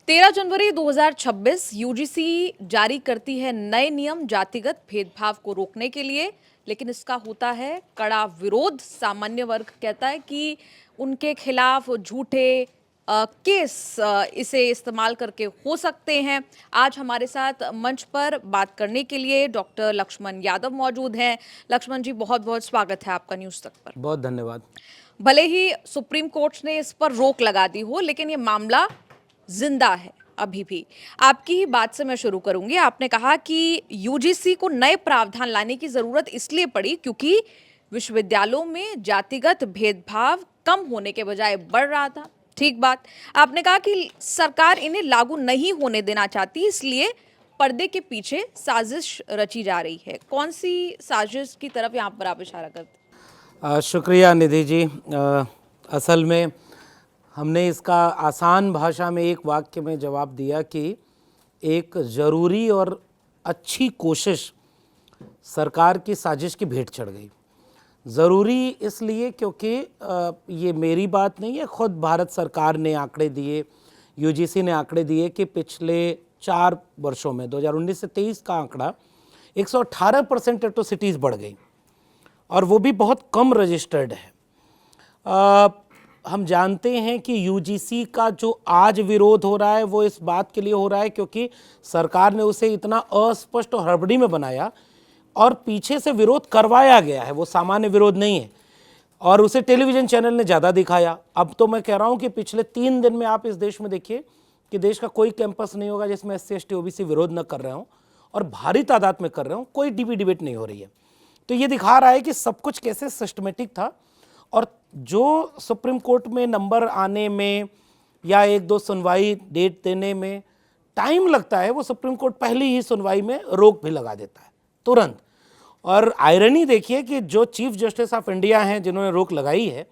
13 जनवरी 2026 UGC जारी करती है नए नियम जातिगत भेदभाव को रोकने के लिए, लेकिन इसका होता है कड़ा विरोध। सामान्य वर्ग कहता है कि उनके खिलाफ झूठे केस इसे इस्तेमाल करके हो सकते हैं। आज हमारे साथ मंच पर बात करने के लिए डॉक्टर लक्ष्मण यादव मौजूद हैं। लक्ष्मण जी, बहुत बहुत स्वागत है आपका न्यूज़ तक पर। बहुत धन्यवाद। भले ही सुप्रीम कोर्ट ने इस पर रोक लगा दी हो, लेकिन ये मामला जिंदा है अभी भी। आपकी ही बात से मैं शुरू करूंगी। आपने कहा कि यूजीसी को नए प्रावधान लाने की जरूरत इसलिए पड़ी क्योंकि विश्वविद्यालयों में जातिगत भेदभाव कम होने के बजाय बढ़ रहा था। ठीक बात। आपने कहा कि सरकार इन्हें लागू नहीं होने देना चाहती, इसलिए पर्दे के पीछे साजिश रची जा रही है। कौन सी साजिश की तरफ यहाँ पर आप इशारा करते? शुक्रिया निधि जी। असल में हमने इसका आसान भाषा में एक वाक्य में जवाब दिया कि एक ज़रूरी और अच्छी कोशिश सरकार की साजिश की भेंट चढ़ गई। ज़रूरी इसलिए क्योंकि ये मेरी बात नहीं है, ख़ुद भारत सरकार ने आंकड़े दिए, यूजीसी ने आंकड़े दिए कि पिछले 4 वर्षों में 2019 से 23 का आंकड़ा 118% एट्रोसिटीज़ बढ़ गई और वो भी बहुत कम रजिस्टर्ड है। हम जानते हैं कि यूजीसी का जो आज विरोध हो रहा है वो इस बात के लिए हो रहा है क्योंकि सरकार ने उसे इतना अस्पष्ट और हड़बड़ी में बनाया और पीछे से विरोध करवाया गया है, वो सामान्य विरोध नहीं है और उसे टेलीविज़न चैनल ने ज़्यादा दिखाया। अब तो मैं कह रहा हूँ कि पिछले 3 दिन में आप इस देश में देखिए कि देश का कोई कैंपस नहीं होगा जिसमें SC ST OBC विरोध न कर रहे हों और भारी तादाद में कर रहे हों, कोई डिबेट नहीं हो रही है। तो ये दिखा रहा है कि सब कुछ कैसे सिस्टमेटिक था और जो सुप्रीम कोर्ट में नंबर आने में या 1-2 सुनवाई डेट देने में टाइम लगता है, वो सुप्रीम कोर्ट पहली ही सुनवाई में रोक भी लगा देता है तुरंत। और आयरनी देखिए कि जो चीफ जस्टिस ऑफ इंडिया हैं जिन्होंने रोक लगाई है,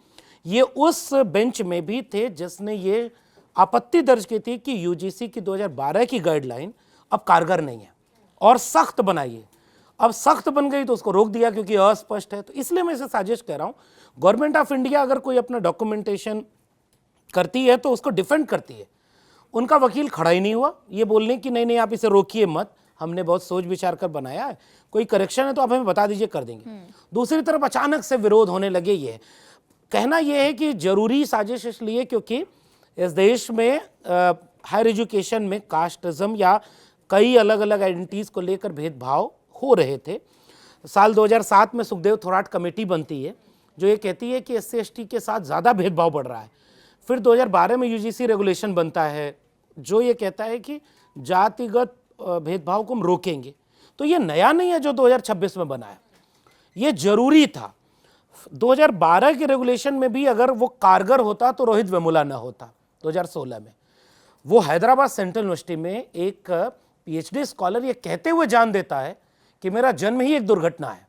ये उस बेंच में भी थे जिसने ये आपत्ति दर्ज की थी कि यूजीसी की 2012 की गाइडलाइन अब कारगर नहीं है और सख्त बनाइए। अब सख्त बन गई तो उसको रोक दिया क्योंकि अस्पष्ट है। तो इसलिए मैं इसे साजिश कह रहा हूँ। गवर्नमेंट ऑफ इंडिया अगर कोई अपना डॉक्यूमेंटेशन करती है तो उसको डिफेंड करती है। उनका वकील खड़ा ही नहीं हुआ ये बोलने कि नहीं नहीं आप इसे रोकिए मत, हमने बहुत सोच विचार कर बनाया है, कोई करेक्शन है तो आप हमें बता दीजिए, कर देंगे। दूसरी तरफ अचानक से विरोध होने लगे। ये कहना यह है कि जरूरी साजिश इसलिए क्योंकि इस देश में हायर एजुकेशन में कास्टिज्म या कई अलग अलग आइडेंटिटीज़ को लेकर भेदभाव हो रहे थे। साल 2007 में सुखदेव थोराट कमेटी बनती है जो ये कहती है कि SC ST के साथ ज़्यादा भेदभाव बढ़ रहा है। फिर 2012 में यूजीसी रेगुलेशन बनता है जो ये कहता है कि जातिगत भेदभाव को हम रोकेंगे। तो ये नया नहीं है जो 2026 में बना है, ये जरूरी था। 2012 के रेगुलेशन में भी अगर वो कारगर होता तो रोहित वेमुला ना होता 2016 में। वो हैदराबाद सेंट्रल यूनिवर्सिटी में एक PhD स्कॉलर ये कहते हुए जान देता है कि मेरा जन्म ही एक दुर्घटना है,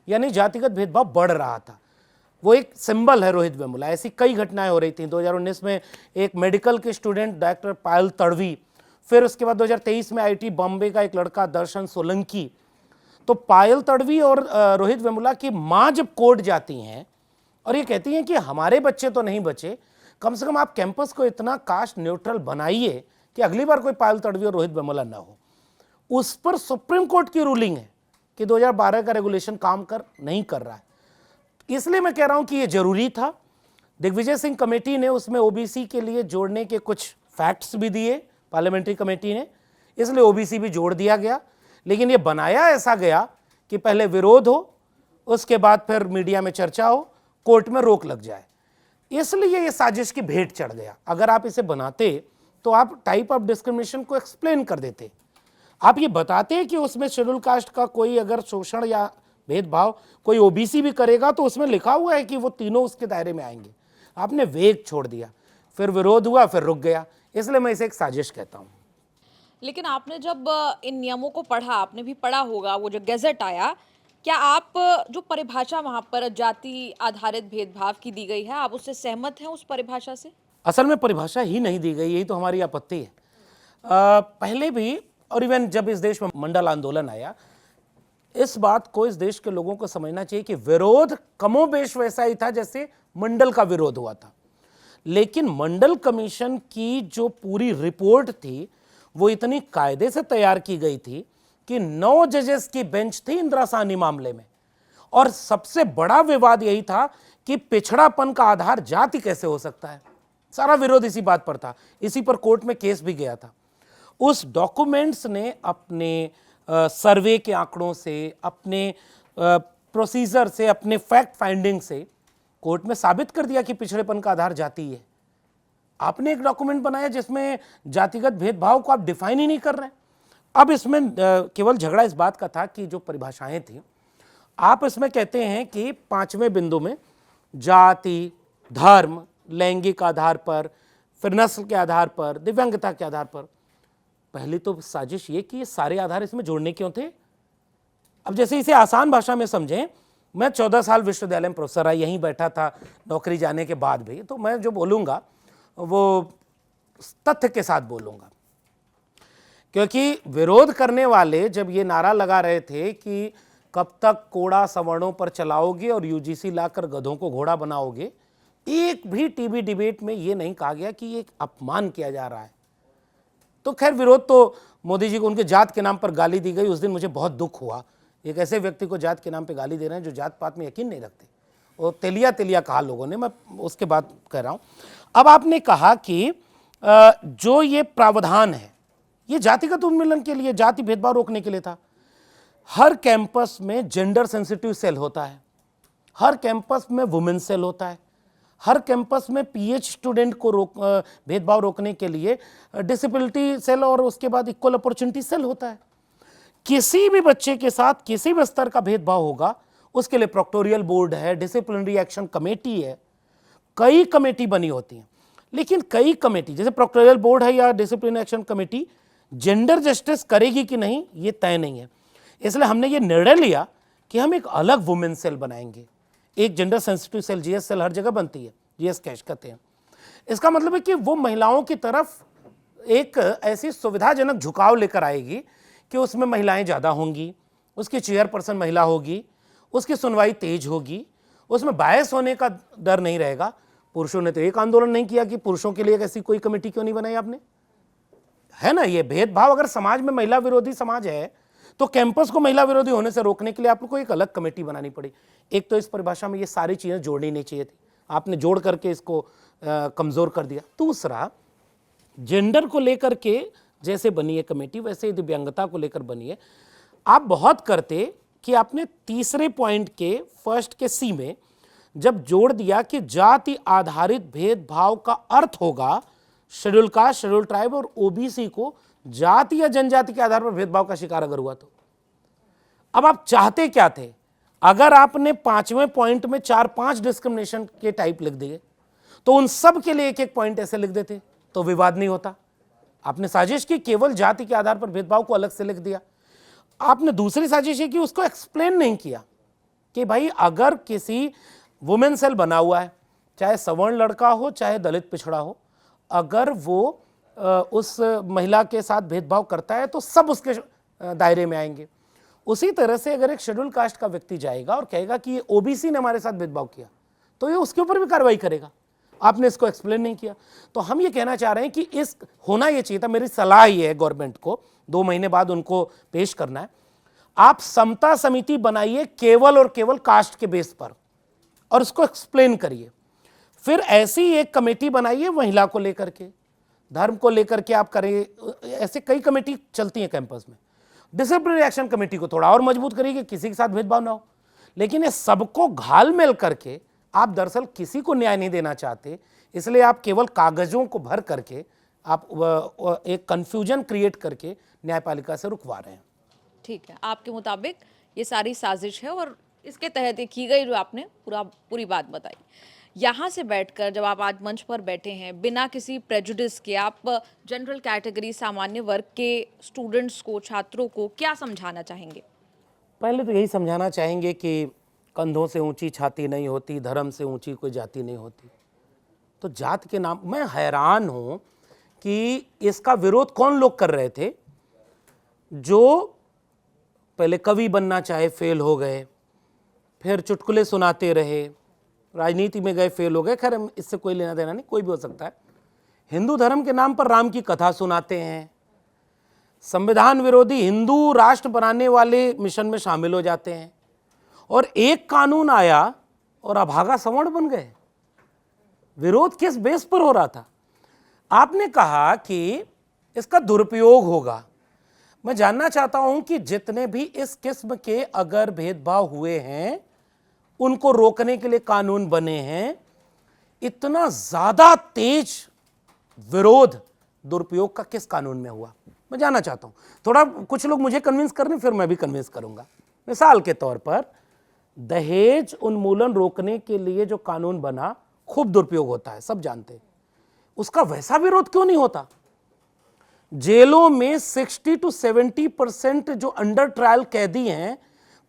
यानी जातिगत भेदभाव बढ़ रहा था। वो एक सिंबल है रोहित वेमुला। ऐसी कई घटनाएं हो रही थी। 2019 में एक मेडिकल के स्टूडेंट डॉक्टर पायल तड़वी, फिर उसके बाद 2023 में IIT बॉम्बे का एक लड़का दर्शन सोलंकी। तो पायल तड़वी और रोहित वेमुला की माँ जब कोर्ट जाती हैं और ये कहती हैं कि हमारे बच्चे तो नहीं बचे, कम से कम आप कैंपस को इतना कास्ट न्यूट्रल बनाइए कि अगली बार कोई पायल तड़वी और रोहित वेमुला ना हो। उस पर सुप्रीम कोर्ट की रूलिंग है कि 2012 का रेगुलेशन काम नहीं कर रहा है। इसलिए मैं कह रहा हूं कि ये जरूरी था। दिग्विजय सिंह कमेटी ने उसमें OBC के लिए जोड़ने के कुछ फैक्ट्स भी दिए, पार्लियामेंट्री कमेटी ने, इसलिए OBC भी जोड़ दिया गया। लेकिन ये बनाया ऐसा गया कि पहले विरोध हो, उसके बाद फिर मीडिया में चर्चा हो, कोर्ट में रोक लग जाए। इसलिए ये साजिश की भेंट चढ़ गया। अगर आप इसे बनाते तो आप टाइप ऑफ डिस्क्रिमिनेशन को एक्सप्लेन कर देते। आप ये बताते कि उसमें शेड्यूल कास्ट का कोई अगर शोषण या भेदभाव कोई OBC भी करेगा तो उसमें लिखा हुआ है कि वो तीनों उसके दायरे में आएंगे। आपने वेग छोड़ दिया, फिर विरोध हुआ, फिर रुक गया। इसलिए मैं इसे एक साजिश कहता हूँ। लेकिन आपने जब इन नियमों को पढ़ा, आपने भी पढ़ा होगा वो जो गैजेट आया, क्या आप जो परिभाषा वहां पर जाति आधारित भेदभाव की दी गई है, आप उससे सहमत हैं उस परिभाषा से? असल में परिभाषा ही नहीं दी गई, यही तो हमारी आपत्ति है। पहले भी और इवन जब इस देश में मंडल आंदोलन आया, इस बात को इस देश के लोगों को समझना चाहिए कि विरोध कमोबेश वैसा ही था जैसे मंडल का विरोध हुआ था। लेकिन मंडल कमीशन की जो पूरी रिपोर्ट थी वो इतनी कायदे से तैयार की गई थी कि 9 जजेस की बेंच थी इंदिरा साहनी मामले में, और सबसे बड़ा विवाद यही था कि पिछड़ापन का आधार जाति कैसे हो सकता है। सारा विरोध इसी बात पर था, इसी पर कोर्ट में केस भी गया था। उस डॉक्यूमेंट्स ने अपने सर्वे के आंकड़ों से, अपने प्रोसीजर से, अपने फैक्ट फाइंडिंग से कोर्ट में साबित कर दिया कि पिछड़ेपन का आधार जाति है। आपने एक डॉक्यूमेंट बनाया जिसमें जातिगत भेदभाव को आप डिफाइन ही नहीं कर रहे हैं। अब इसमें केवल झगड़ा इस बात का था कि जो परिभाषाएं थी, आप इसमें कहते हैं कि 5वें बिंदु में जाति, धर्म, लैंगिक आधार पर, फिर नस्ल के आधार पर, दिव्यांगता के आधार पर। पहली तो साजिश ये कि ये सारे आधार इसमें जोड़ने क्यों थे। अब जैसे इसे आसान भाषा में समझें, मैं 14 साल विश्वविद्यालय में प्रोफेसर रहा, यहीं बैठा था नौकरी जाने के बाद भी, तो मैं जो बोलूँगा वो तथ्य के साथ बोलूँगा। क्योंकि विरोध करने वाले जब ये नारा लगा रहे थे कि कब तक कोड़ा सवर्णों पर चलाओगे और यूजीसी लाकर गधों को घोड़ा बनाओगे, एक भी टीवी डिबेट में ये नहीं कहा गया कि ये अपमान किया जा रहा है। तो खैर विरोध तो मोदी जी को उनके जात के नाम पर गाली दी गई, उस दिन मुझे बहुत दुख हुआ। एक ऐसे व्यक्ति को जात के नाम पे गाली दे रहे हैं जो जात पात में यकीन नहीं रखते, और तेलिया तेलिया कहा लोगों ने, मैं उसके बाद कह रहा हूँ। अब आपने कहा कि जो ये प्रावधान है ये जातिगत उन्मूलन के लिए, जाति भेदभाव रोकने के लिए था। हर कैंपस में जेंडर सेंसिटिव सेल होता है, हर कैंपस में वुमेन सेल होता है, हर कैंपस में पीएच स्टूडेंट को भेदभाव रोकने के लिए डिसेबिलिटी सेल और उसके बाद इक्वल अपॉर्चुनिटी सेल होता है। किसी भी बच्चे के साथ किसी भी स्तर का भेदभाव होगा उसके लिए प्रोक्टोरियल बोर्ड है, डिसिप्लिनरी एक्शन कमेटी है, कई कमेटी बनी होती हैं। लेकिन कई कमेटी जैसे प्रोक्टोरियल बोर्ड है या disciplinary action committee gender justice करेगी कि नहीं ये तय नहीं है। इसलिए हमने ये निर्णय लिया कि हम एक अलग वुमेन सेल बनाएंगे। एक gender sensitive cell, GS cell हर जगह बनती है, जीएस कैश कहते हैं। इसका मतलब है कि वो महिलाओं की तरफ एक ऐसी सुविधाजनक झुकाव लेकर आएगी कि उसमें महिलाएं ज़्यादा होंगी, उसकी चेयरपर्सन महिला होगी, उसकी सुनवाई तेज होगी, उसमें बायस होने का डर नहीं रहेगा। पुरुषों ने तो एक आंदोलन नहीं किया कि पुरुषों के लिए ऐसी कोई कमेटी क्यों नहीं बनाई आपने, है ना। ये भेदभाव अगर समाज में महिला विरोधी समाज है तो कैंपस को महिला विरोधी होने से रोकने के लिए आप लोग को एक अलग कमेटी बनानी पड़ी। एक तो इस परिभाषा में ये सारी चीज़ें जोड़नी नहीं चाहिए थी, आपने जोड़ करके इसको कमज़ोर कर दिया। दूसरा, जेंडर को लेकर के जैसे बनी है कमेटी वैसे ही दिव्यांगता को लेकर बनी है। आप बहुत करते कि आपने तीसरे पॉइंट के फर्स्ट के सी में जब जोड़ दिया कि जाति आधारित भेदभाव का अर्थ होगा शेड्यूल कास्ट, शेड्यूल ट्राइब और ओबीसी को जाति या जनजाति के आधार पर भेदभाव का शिकार अगर हुआ तो। अब आप चाहते क्या थे? अगर आपने 5वें पॉइंट में 4-5 डिस्क्रिमिनेशन के टाइप लिख दिए तो उन सब के लिए एक एक पॉइंट ऐसे लिख देते तो विवाद नहीं होता। आपने साजिश की केवल जाति के आधार पर भेदभाव को अलग से लिख दिया। आपने दूसरी साजिश की उसको एक्सप्लेन नहीं किया कि भाई अगर किसी वुमेन सेल बना हुआ है, चाहे सवर्ण लड़का हो चाहे दलित पिछड़ा हो, अगर वो उस महिला के साथ भेदभाव करता है तो सब उसके दायरे में आएंगे। उसी तरह से अगर एक शेड्यूल कास्ट का व्यक्ति जाएगा और कहेगा कि ये ओबीसी ने हमारे साथ भेदभाव किया तो ये उसके ऊपर भी कार्रवाई करेगा। आपने इसको एक्सप्लेन नहीं किया। तो हम ये कहना चाह रहे हैं कि इस होना ये चाहिए था, मेरी सलाह ये है गवर्नमेंट को, 2 महीने बाद उनको पेश करना है, आप समता समिति बनाइए केवल और केवल कास्ट के बेस पर और उसको एक्सप्लेन करिए। फिर ऐसी एक कमेटी बनाइए महिला को लेकर के, धर्म को लेकर के आप करें। ऐसे कई कमेटी चलती हैं कैंपस में। डिसिप्लिनरी एक्शन कमेटी को थोड़ा और मजबूत करिए कि किसी के साथ भेदभाव ना हो। लेकिन ये सबको घाल-मेल करके आप दरअसल किसी को न्याय नहीं देना चाहते, इसलिए आप केवल कागजों को भर करके आप एक कंफ्यूजन क्रिएट करके न्यायपालिका से रुकवा रहे हैं। ठीक है, आपके मुताबिक ये सारी साजिश है और इसके तहत ये की गई जो आपने पूरी बात बताई। यहाँ से बैठकर जब आप आज मंच पर बैठे हैं, बिना किसी प्रेजुडिस के आप जनरल कैटेगरी सामान्य वर्ग के स्टूडेंट्स को, छात्रों को क्या समझाना चाहेंगे? पहले तो यही समझाना चाहेंगे कि कंधों से ऊंची छाती नहीं होती, धर्म से ऊंची कोई जाति नहीं होती। तो जात के नाम, मैं हैरान हूं कि इसका विरोध कौन लोग कर रहे थे जो पहले कवि बनना चाहे फेल हो गए, फिर चुटकुले सुनाते रहे, राजनीति में गए, फेल हो गए, खैर इससे कोई लेना देना नहीं, कोई भी हो सकता है। हिंदू धर्म के नाम पर राम की कथा सुनाते हैं, संविधान विरोधी हिंदू राष्ट्र बनाने वाले मिशन में शामिल हो जाते हैं, और एक कानून आया और अभागा सवर्ण बन गए। विरोध किस बेस पर हो रहा था? आपने कहा कि इसका दुरुपयोग होगा। मैं जानना चाहता हूं कि जितने भी इस किस्म के अगर भेदभाव हुए हैं, उनको रोकने के लिए कानून बने हैं, इतना ज्यादा तेज विरोध दुरुपयोग का किस कानून में हुआ? मैं जानना चाहता हूं। थोड़ा कुछ लोग मुझे कन्विंस कर रहे हैं, फिर मैं भी कन्विंस करूंगा। मिसाल के तौर पर दहेज उन्मूलन रोकने के लिए जो कानून बना, खूब दुरुपयोग होता है, सब जानते हैं। उसका वैसा विरोध क्यों नहीं होता? जेलों में 60 to 70% जो अंडर ट्रायल कैदी हैं,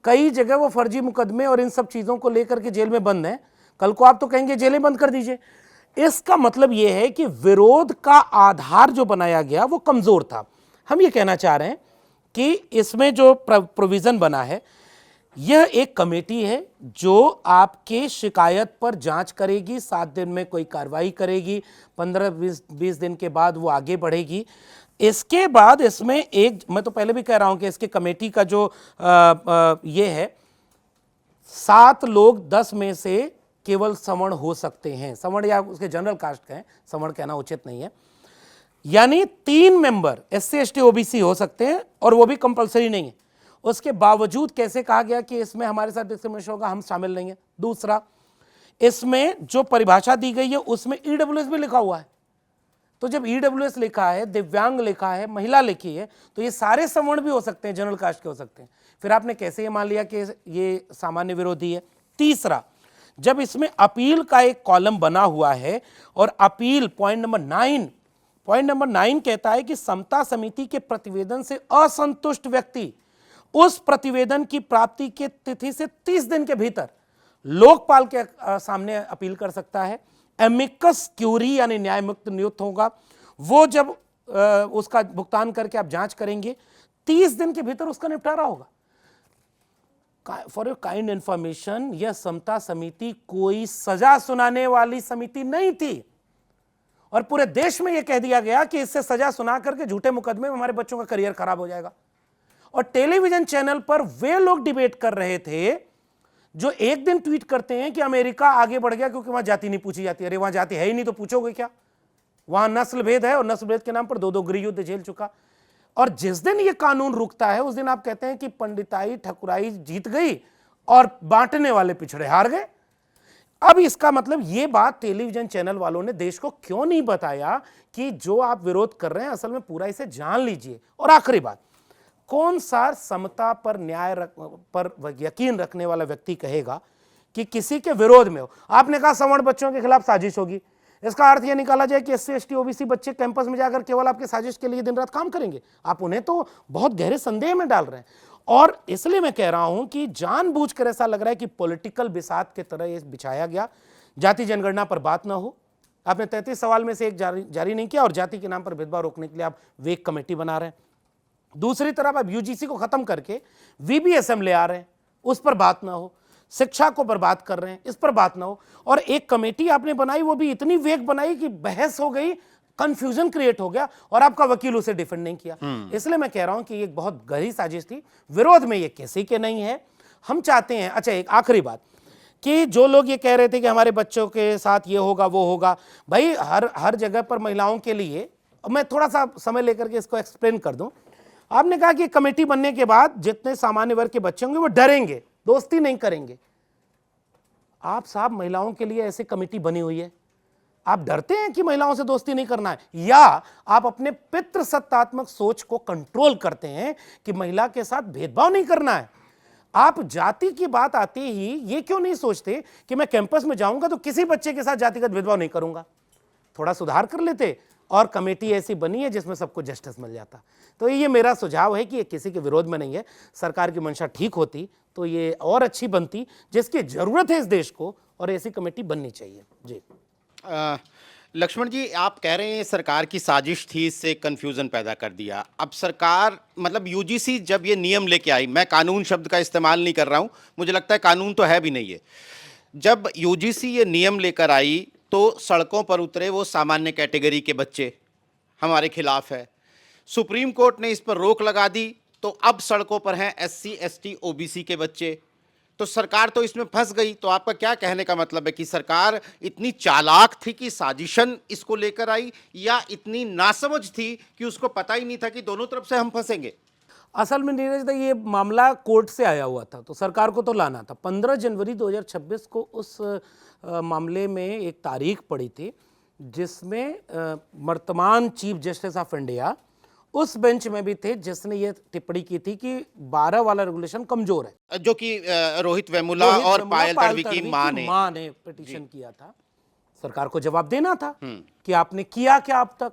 कई जगह वो फर्जी मुकदमे और इन सब चीजों को लेकर के जेल में बंद हैं। कल को आप तो कहेंगे जेलें बंद कर दीजिए। इसका मतलब यह है कि विरोध का आधार जो बनाया गया वो कमजोर था। हम ये कहना चाह रहे हैं कि इसमें जो प्रोविजन बना है, यह एक कमेटी है जो आपके शिकायत पर जांच करेगी, 7 दिन में कोई कार्रवाई करेगी, 15-20 दिन के बाद वो आगे बढ़ेगी। इसके बाद इसमें एक, मैं तो पहले भी कह रहा हूं कि इसके कमेटी का जो ये है, 7 लोग 10 में से केवल सवर्ण हो सकते हैं। सवर्ण या उसके जनरल कास्ट कहें, सवर्ण कहना उचित नहीं है। यानी 3 मेंबर SC ST OBC हो सकते हैं, और वो भी कंपलसरी नहीं है। उसके बावजूद कैसे कहा गया कि इसमें हमारे साथ डिस्क्रिमिनेशन होगा, हम शामिल नहीं है? दूसरा, इसमें जो परिभाषा दी गई है उसमें EWS भी लिखा हुआ है। तो जब EWS लिखा है, दिव्यांग लिखा है, महिला लिखी है, तो ये सारे सवर्ण भी हो सकते हैं, जनरल कास्ट के हो सकते हैं। फिर आपने कैसे ये मान लिया कि ये सामान्य विरोधी है? तीसरा, जब इसमें अपील का एक कॉलम बना हुआ है, और अपील पॉइंट नंबर 9 कहता है कि समता समिति के प्रतिवेदन से असंतुष्ट व्यक्ति उस प्रतिवेदन की प्राप्ति के तिथि से 30 दिन के भीतर लोकपाल के सामने अपील कर सकता है। एमिकस क्यूरी यानी न्याय मुक्त नियुक्त होगा, वो जब उसका भुगतान करके आप जांच करेंगे, 30 दिन के भीतर उसका निपटारा होगा। फॉर योर काइंड इंफॉर्मेशन, यह समता समिति कोई सजा सुनाने वाली समिति नहीं थी, और पूरे देश में यह कह दिया गया कि इससे सजा सुना करके झूठे मुकदमे में हमारे बच्चों का करियर खराब हो जाएगा। और टेलीविजन चैनल पर वे लोग डिबेट कर रहे थे जो एक दिन ट्वीट करते हैं कि अमेरिका आगे बढ़ गया क्योंकि वहां जाति नहीं पूछी जाती। अरे वहां जाति है ही नहीं तो पूछोगे क्या? वहां नस्ल भेद है, और नस्ल भेद के नाम पर 2 गृह युद्ध झेल चुका। और जिस दिन यह कानून रुकता है, उस दिन आप कहते हैं कि पंडिताई ठकुराई जीत गई और बांटने वाले पिछड़े हार गए। अब इसका मतलब ये बात टेलीविजन चैनल वालों ने देश को क्यों नहीं बताया कि जो आप विरोध कर रहे हैं असल में पूरा इसे जान लीजिए। और आखिरी बात, कौन सा समता पर न्याय पर यकीन रखने वाला व्यक्ति कहेगा कि किसी के विरोध में हो? आपने कहा सवर्ण बच्चों के खिलाफ साजिश होगी, इसका अर्थ यह निकाला जाए कि SC ST OBC बच्चे कैंपस में जाकर केवल आपके साजिश के लिए दिन रात काम करेंगे? आप उन्हें तो बहुत गहरे संदेह में डाल रहे हैं। और इसलिए मैं कह रहा हूं कि जानबूझकर ऐसा लग रहा है कि पॉलिटिकल बिसात के तरह ये बिछाया गया, जाति जनगणना पर बात ना हो। आपने 33 सवाल में से एक जारी नहीं किया, और जाति के नाम पर भेदभाव रोकने के लिए आप वेग कमेटी बना रहे हैं। दूसरी तरफ आप UGC को खत्म करके VBSM ले आ रहे हैं, उस पर बात ना हो। शिक्षा को बर्बाद कर रहे हैं, इस पर बात ना हो। और एक कमेटी आपने बनाई, वो भी इतनी वेग बनाई कि बहस हो गई, कंफ्यूजन क्रिएट हो गया, और आपका वकील उसे डिफेंड नहीं किया। इसलिए मैं कह रहा हूं कि ये एक गहरी साजिश थी। विरोध में ये किसी के नहीं है। हम चाहते हैं, अच्छा एक आखिरी बात, कि जो लोग ये कह रहे थे कि हमारे बच्चों के साथ ये होगा वो होगा, भाई हर जगह पर महिलाओं के लिए, मैं थोड़ा सा समय लेकर के इसको एक्सप्लेन कर दूं। आपने कहा कि कमेटी बनने के बाद जितने सामान्य वर्ग के बच्चे होंगे वो डरेंगे, दोस्ती नहीं करेंगे। आप साहब, महिलाओं के लिए ऐसी कमेटी बनी हुई है, आप डरते हैं कि महिलाओं से दोस्ती नहीं करना है, या आप अपने पितृसत्तात्मक सोच को कंट्रोल करते हैं कि महिला के साथ भेदभाव नहीं करना है? आप जाति की बात आते ही ये क्यों नहीं सोचते कि मैं कैंपस में जाऊंगा तो किसी बच्चे के साथ जातिगत भेदभाव नहीं करूंगा? थोड़ा सुधार कर लेते, और कमेटी ऐसी बनी है जिसमें सबको जस्टिस मिल जाता। तो ये मेरा सुझाव है कि ये किसी के विरोध में नहीं है। सरकार की मंशा ठीक होती तो ये और अच्छी बनती, जिसकी जरूरत है इस देश को, और ऐसी कमेटी बननी चाहिए। जी लक्ष्मण जी, आप कह रहे हैं सरकार की साजिश थी, इससे कन्फ्यूज़न पैदा कर दिया। अब सरकार, मतलब UGC जब ये नियम लेके आई, मैं कानून शब्द का इस्तेमाल नहीं कर रहा हूँ, मुझे लगता है कानून तो है भी नहीं है। जब यूजीसी ये नियम लेकर आई तो सड़कों पर उतरे वो सामान्य कैटेगरी के बच्चे, हमारे खिलाफ है। सुप्रीम कोर्ट ने इस पर रोक लगा दी तो अब सड़कों पर हैं एससी, एसटी, ओबीसी के बच्चे। तो सरकार तो इसमें फंस गई। तो आपका क्या कहने का मतलब है कि सरकार इतनी चालाक थी कि साजिशन इसको लेकर आई, या इतनी नासमझ थी कि उसको पता ही नहीं था कि दोनों तरफ से हम फंसेंगे? असल में नीरज दा, ये मामला कोर्ट से आया हुआ था तो सरकार को तो लाना था। 15 जनवरी 2026 को उस मामले में एक तारीख पड़ी थी जिसमें वर्तमान चीफ जस्टिस ऑफ इंडिया उस बेंच में भी थे जिसने ये टिप्पणी की थी कि 12 वाला रेगुलेशन कमजोर है, जो कि रोहित वेमुला और पायल तडवी की मां ने पिटीशन किया था। सरकार को जवाब देना था कि आपने किया क्या अब तक।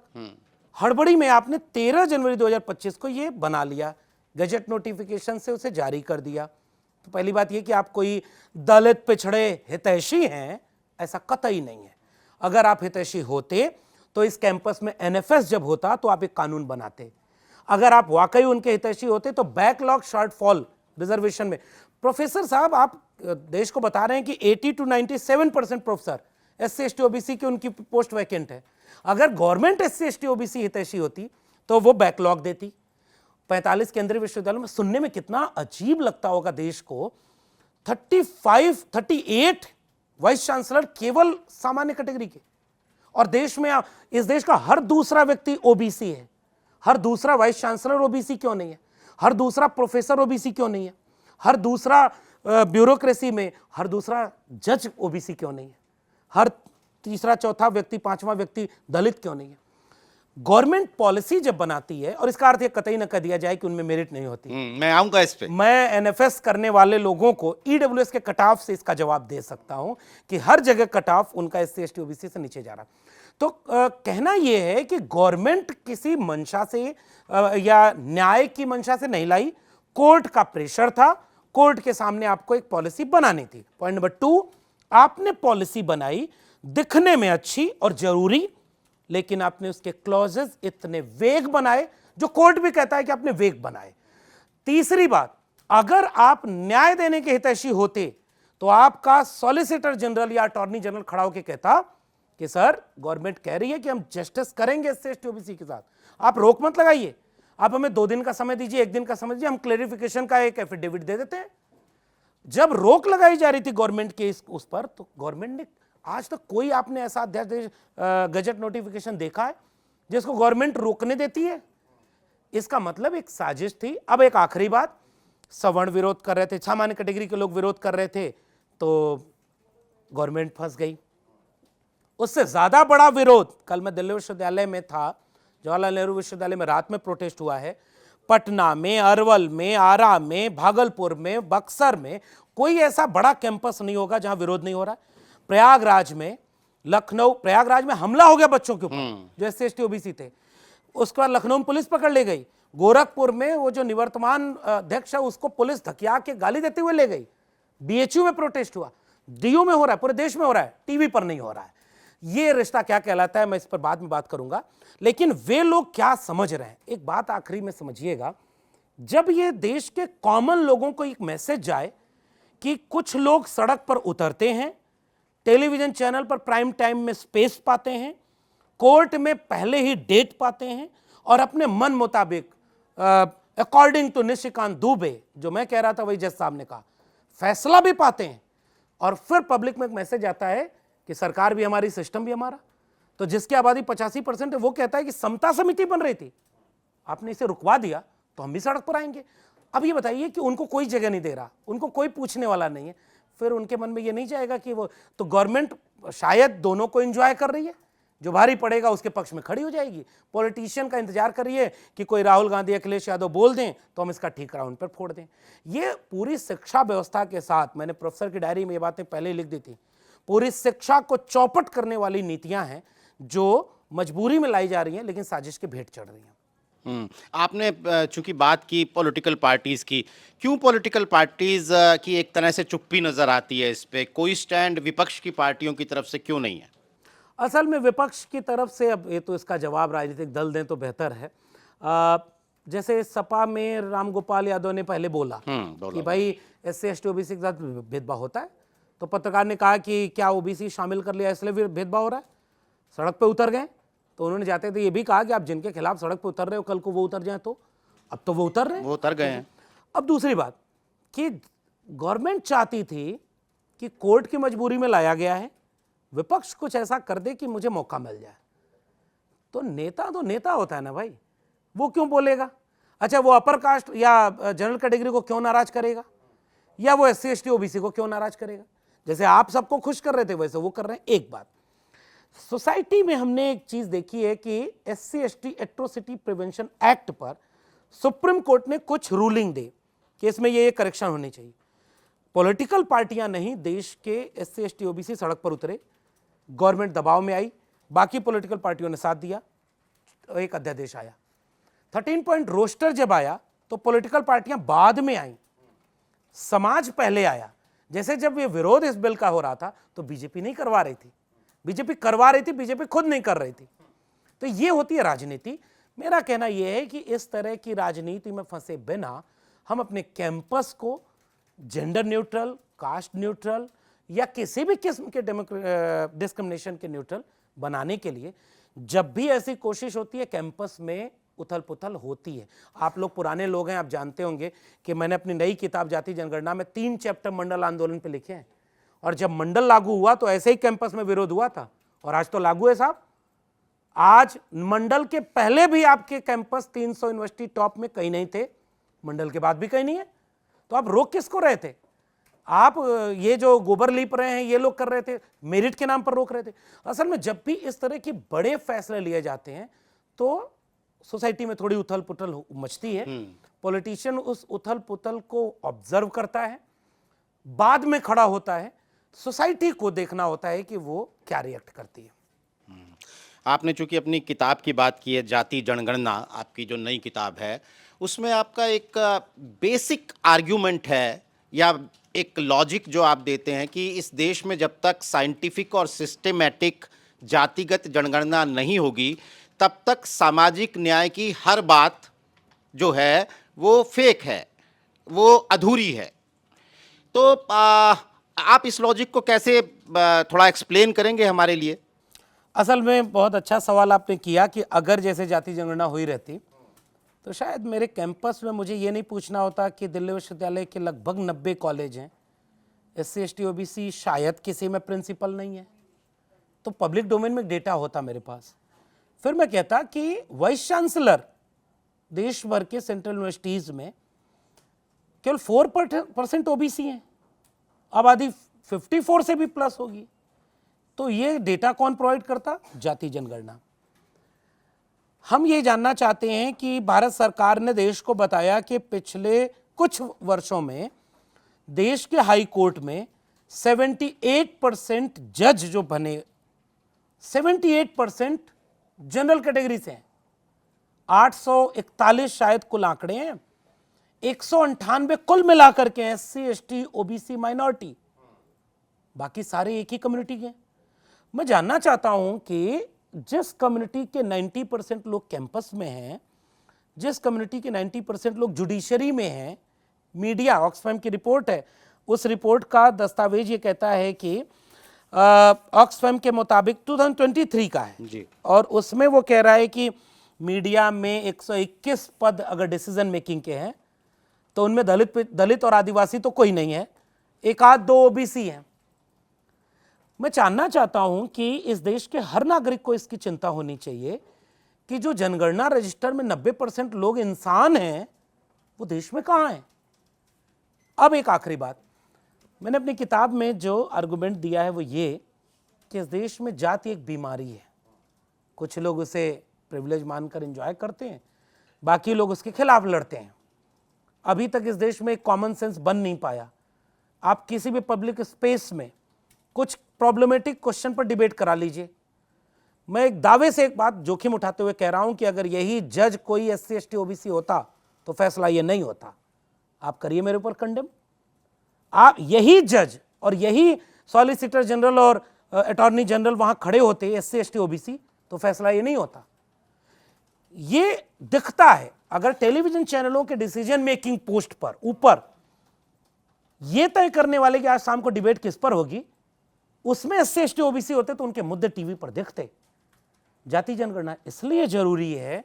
हड़बड़ी में आपने 13 जनवरी 2025 को ये बना लिया, गजट नोटिफिकेशन से उसे जारी कर दिया। तो पहली बात ये कि आप कोई दलित पिछड़े हितैषी हैं, ऐसा कतई नहीं है। अगर आप हितैषी होते तो इस कैंपस में एनएफएस जब होता तो आप एक कानून बनाते। अगर आप वाकई उनके हितैषी होते तो बैकलॉग शॉर्टफॉल रिजर्वेशन में, प्रोफेसर साहब आप देश को बता रहे हैं कि 80 to 97% professor SC, ST, OBC की उनकी पोस्ट वैकेंट है। अगर गवर्नमेंट एससी, एसटी, ओबीसी हितैषी होती तो वो बैकलॉग देती। 45 केंद्रीय विश्वविद्यालयों में सुनने में कितना अजीब लगता होगा देश को, 38 वाइस चांसलर केवल सामान्य कैटेगरी के, और देश में इस देश का हर दूसरा व्यक्ति ओबीसी है। हर दूसरा वाइस चांसलर ओबीसी क्यों नहीं है? हर दूसरा प्रोफेसर ओबीसी क्यों नहीं है? हर दूसरा ब्यूरोक्रेसी में हर दूसरा जज ओबीसी क्यों नहीं है? हर तीसरा, चौथा व्यक्ति, पांचवा व्यक्ति दलित क्यों नहीं है? गवर्नमेंट पॉलिसी जब बनाती है, और इसका अर्थ ये कतई न कह दिया जाए कि उनमें मेरिट नहीं होती। मैं आऊंगा इस पे। मैं एनएफएस करने वाले लोगों को ईडब्ल्यूएस के कट ऑफ से इसका जवाब दे सकता हूं कि हर जगह कट ऑफ उनका एससी, एसटी, ओबीसी से नीचे जा रहा। तो कहना यह है कि गवर्नमेंट किसी मंशा से या न्याय की मंशा से नहीं लाई, कोर्ट का प्रेशर था, कोर्ट के सामने आपको एक पॉलिसी बनानी थी। पॉइंट नंबर 2, आपने पॉलिसी बनाई दिखने में अच्छी और जरूरी, लेकिन आपने उसके क्लॉजेस इतने वेग बनाए जो कोर्ट भी कहता है कि आपने वेग बनाए। तीसरी बात, अगर आप न्याय देने के हितैषी होते तो आपका सॉलिसिटर जनरल या अटॉर्नी जनरल खड़ा होकर कहता कि सर गवर्नमेंट कह रही है कि हम जस्टिस करेंगे एससी, एसटी, ओबीसी के साथ, आप रोक मत लगाइए, आप हमें 2 दिन का समय दीजिए, 1 दिन का समय दीजिए, हम क्लेरिफिकेशन का एक एफिडेविट दे देते हैं। जब रोक लगाई जा रही थी गवर्नमेंट के उस पर, तो गवर्नमेंट ने आज तक कोई आपने ऐसा अध्यादेश गजट नोटिफिकेशन देखा है जिसको गवर्नमेंट रोकने देती है? इसका मतलब एक साजिश थी। अब एक आखिरी बात, सवर्ण विरोध कर रहे थे, सामान्य कैटेगरी के लोग विरोध कर रहे थे, तो गवर्नमेंट फंस गई। उससे ज्यादा बड़ा विरोध, कल मैं दिल्ली विश्वविद्यालय में था, जवाहरलाल नेहरू विश्वविद्यालय में रात में प्रोटेस्ट हुआ है। पटना में, अरवल में, आरा में, भागलपुर में, बक्सर में कोई ऐसा बड़ा कैंपस नहीं होगा जहां विरोध नहीं हो रहा। प्रयागराज में, लखनऊ, प्रयागराज में हमला हो गया बच्चों के ऊपर जो एससी, एसटी, ओबीसी थे। उसके बाद लखनऊ में पुलिस पकड़ ले गई। गोरखपुर में वो जो निवर्तमान अध्यक्ष है उसको पुलिस धकिया के गाली देते हुए ले गई। बीएचयू में प्रोटेस्ट हुआ, डीयू में हो रहा है, पूरे देश में हो रहा है, टीवी पर नहीं हो रहा है। ये रिश्ता क्या कहलाता है मैं इस पर बाद में बात करूंगा, लेकिन वे लोग क्या समझ रहे हैं, एक बात आखिरी में समझिएगा। जब ये देश के कॉमन लोगों को एक मैसेज जाए कि कुछ लोग सड़क पर उतरते हैं, टेलीविजन चैनल पर प्राइम टाइम में स्पेस पाते हैं, कोर्ट में पहले ही डेट पाते हैं, और अपने मन मुताबिक अकॉर्डिंग टू निशिकांत दुबे, जो मैं कह रहा था वही जज साहब ने कहा, फैसला भी पाते हैं, और फिर पब्लिक में एक मैसेज आता है कि सरकार भी हमारी, सिस्टम भी हमारा। तो जिसकी आबादी 85% है वो कहता है कि समता समिति बन रही थी, आपने इसे रुकवा दिया तो हम भी सड़क पर आएंगे। अब ये बताइए कि उनको कोई जगह नहीं दे रहा, उनको कोई पूछने वाला नहीं है, फिर उनके मन में ये नहीं जाएगा कि वो, तो गवर्नमेंट शायद दोनों को एंजॉय कर रही है, जो भारी पड़ेगा उसके पक्ष में खड़ी हो जाएगी। पॉलिटिशियन का इंतजार करिए कि कोई राहुल गांधी, अखिलेश यादव बोल दें तो हम इसका ठीकरा उन पर फोड़ दें। ये पूरी शिक्षा व्यवस्था के साथ, मैंने प्रोफेसर की डायरी में ये बातें पहले ही लिख दी थी, पूरी शिक्षा को चौपट करने वाली नीतियां हैं जो मजबूरी में लाई जा रही हैं, लेकिन साजिश के भेंट चढ़ रही हैं। आपने चूंकि बात की पॉलिटिकल पार्टीज की, क्यों पॉलिटिकल पार्टीज की एक तरह से चुप्पी नजर आती है? इस पे कोई स्टैंड विपक्ष की पार्टियों की तरफ से क्यों नहीं है? असल में विपक्ष की तरफ से, अब ये तो इसका जवाब राजनीतिक दल दें तो बेहतर है। जैसे सपा में रामगोपाल यादव ने पहले बोला कि भाई एससी, एसटी, ओबीसी के साथ भेदभाव होता है, तो पत्रकार ने कहा कि क्या ओबीसी शामिल कर लिया इसलिए फिर भेदभाव हो रहा है, सड़क पे उतर गए। तो उन्होंने जाते थे ये भी कहा कि आप जिनके खिलाफ सड़क पे उतर रहे हो कल को वो उतर जाए, तो अब तो वो उतर रहे हैं, वो उतर गए हैं। अब दूसरी बात कि गवर्नमेंट चाहती थी कि कोर्ट की मजबूरी में लाया गया है, विपक्ष कुछ ऐसा कर दे कि मुझे मौका मिल जाए। तो नेता होता है ना भाई, वो क्यों बोलेगा? अच्छा, वो अपर कास्ट या जनरल कैटेगरी को क्यों नाराज करेगा, या वो एससी एसटी ओबीसी को क्यों नाराज करेगा? जैसे आप सबको खुश कर रहे थे वैसे वो कर रहे हैं। एक बात, सोसाइटी में हमने एक चीज देखी है कि SC ST atrocity prevention act पर सुप्रीम कोर्ट ने कुछ रूलिंग दे कि इसमें ये करेक्शन होनी चाहिए। पॉलिटिकल पार्टियां नहीं, देश के एससी एसटी ओबीसी सड़क पर उतरे, गवर्नमेंट दबाव में आई, बाकी पॉलिटिकल पार्टियों ने साथ दिया, तो एक अध्यादेश आया। 13 पॉइंट रोस्टर जब आया तो पॉलिटिकल पार्टियां बाद में आई, समाज पहले आया। जैसे जब ये विरोध इस बिल का हो रहा था तो बीजेपी नहीं करवा रही थी, बीजेपी करवा रही थी, बीजेपी खुद नहीं कर रही थी। तो ये होती है राजनीति। मेरा कहना यह है कि इस तरह की राजनीति में फंसे बिना हम अपने कैंपस को जेंडर न्यूट्रल, कास्ट न्यूट्रल या किसी भी किस्म के डिस्क्रिमिनेशन के न्यूट्रल बनाने के लिए जब भी ऐसी कोशिश होती है कैंपस में उथल पुथल होती है। आप लोग पुराने लोग हैं, आप जानते होंगे कि मैंने अपनी नई किताब जाति जनगणना में 3 चैप्टर मंडल आंदोलन पे लिखे हैं, और जब मंडल लागू हुआ तो ऐसे ही कैंपस में विरोध हुआ था, और आज तो लागू है साहब। आज मंडल के पहले भी आपके कैंपस 300 यूनिवर्सिटी टॉप में कहीं नहीं थे, मंडल के बाद भी कहीं नहीं है। तो आप रोक किसको रहे थे? आप ये जो गोबर लीप रहे हैं ये लोग कर रहे थे, मेरिट के नाम पर रोक रहे थे। असल में जब भी इस तरह के बड़े फैसले लिए जाते हैं तो सोसाइटी में थोड़ी उथल पुथल मचती है। पॉलिटिशियन उस उथल पुथल को ऑब्जर्व करता है, बाद में खड़ा होता है, सोसाइटी को देखना होता है कि वो क्या रिएक्ट करती है। आपने चूंकि अपनी किताब की बात की है, जाति जनगणना, आपकी जो नई किताब है, उसमें आपका एक बेसिक आर्ग्यूमेंट है या एक लॉजिक जो आप देते हैं कि इस देश में जब तक साइंटिफिक और सिस्टेमैटिक जातिगत जनगणना नहीं होगी तब तक सामाजिक न्याय की हर बात जो है वो फेक है, वो अधूरी है। तो आप इस लॉजिक को कैसे थोड़ा एक्सप्लेन करेंगे हमारे लिए? असल में बहुत अच्छा सवाल आपने किया कि अगर जैसे जाति जनगणना हुई रहती तो शायद मेरे कैंपस में मुझे ये नहीं पूछना होता कि दिल्ली विश्वविद्यालय के लगभग 90 कॉलेज हैं, एससी एसटी ओबीसी शायद किसी में प्रिंसिपल नहीं है, तो पब्लिक डोमेन में डेटा होता मेरे पास। फिर मैं कहता कि वाइस चांसलर देश भर के सेंट्रल यूनिवर्सिटीज में केवल 4% ओबीसी हैं, आबादी 54 से भी प्लस होगी, तो ये डेटा कौन प्रोवाइड करता? जाति जनगणना। हम ये जानना चाहते हैं कि भारत सरकार ने देश को बताया कि पिछले कुछ वर्षों में देश के हाई कोर्ट में 78% जज जो बने, 78% जनरल कैटेगरी से हैं। 841 शायद कुल आंकड़े हैं, 198 कुल मिलाकर के एससी एसटी ओबीसी माइनॉरिटी, बाकी सारे एक ही कम्युनिटी के हैं। मैं जानना चाहता हूं कि जिस कम्युनिटी के 90% लोग कैंपस में हैं, जिस कम्युनिटी के 90% लोग जुडिशरी में हैं, मीडिया, ऑक्सफैम की रिपोर्ट है, उस रिपोर्ट का दस्तावेज ये कहता है कि ऑक्सफैम के मुताबिक 2023 का है जी, और उसमें वो कह रहा है कि मीडिया में 121 पद अगर डिसीजन मेकिंग के हैं तो उनमें दलित और आदिवासी तो कोई नहीं है, एक आध दो ओबीसी हैं। मैं जानना चाहता हूं कि इस देश के हर नागरिक को इसकी चिंता होनी चाहिए कि जो जनगणना रजिस्टर में 90% लोग इंसान हैं वो देश में कहां हैं। अब एक आखिरी बात, मैंने अपनी किताब में जो आर्गुमेंट दिया है वो ये कि इस देश में जाति एक बीमारी है। कुछ लोग उसे प्रिविलेज मानकर एंजॉय करते हैं, बाकी लोग उसके खिलाफ लड़ते हैं। अभी तक इस देश में एक कॉमन सेंस बन नहीं पाया। आप किसी भी पब्लिक स्पेस में कुछ प्रॉब्लमेटिक क्वेश्चन पर डिबेट करा लीजिए। मैं एक दावे से एक बात जोखिम उठाते हुए कह रहा हूं कि अगर यही जज कोई एससी एसटी ओबीसी होता तो फैसला ये नहीं होता। आप करिए मेरे ऊपर कंडेम, आप यही जज और यही सॉलिसिटर जनरल और अटॉर्नी जनरल वहां खड़े होते एससी एसटी ओबीसी तो फैसला ये नहीं होता। ये दिखता है अगर टेलीविजन चैनलों के डिसीजन मेकिंग पोस्ट पर ऊपर ये तय करने वाले कि आज शाम को डिबेट किस पर होगी, उसमें एससी एसटी ओबीसी होते तो उनके मुद्दे टीवी पर दिखते। जाति जनगणना इसलिए जरूरी है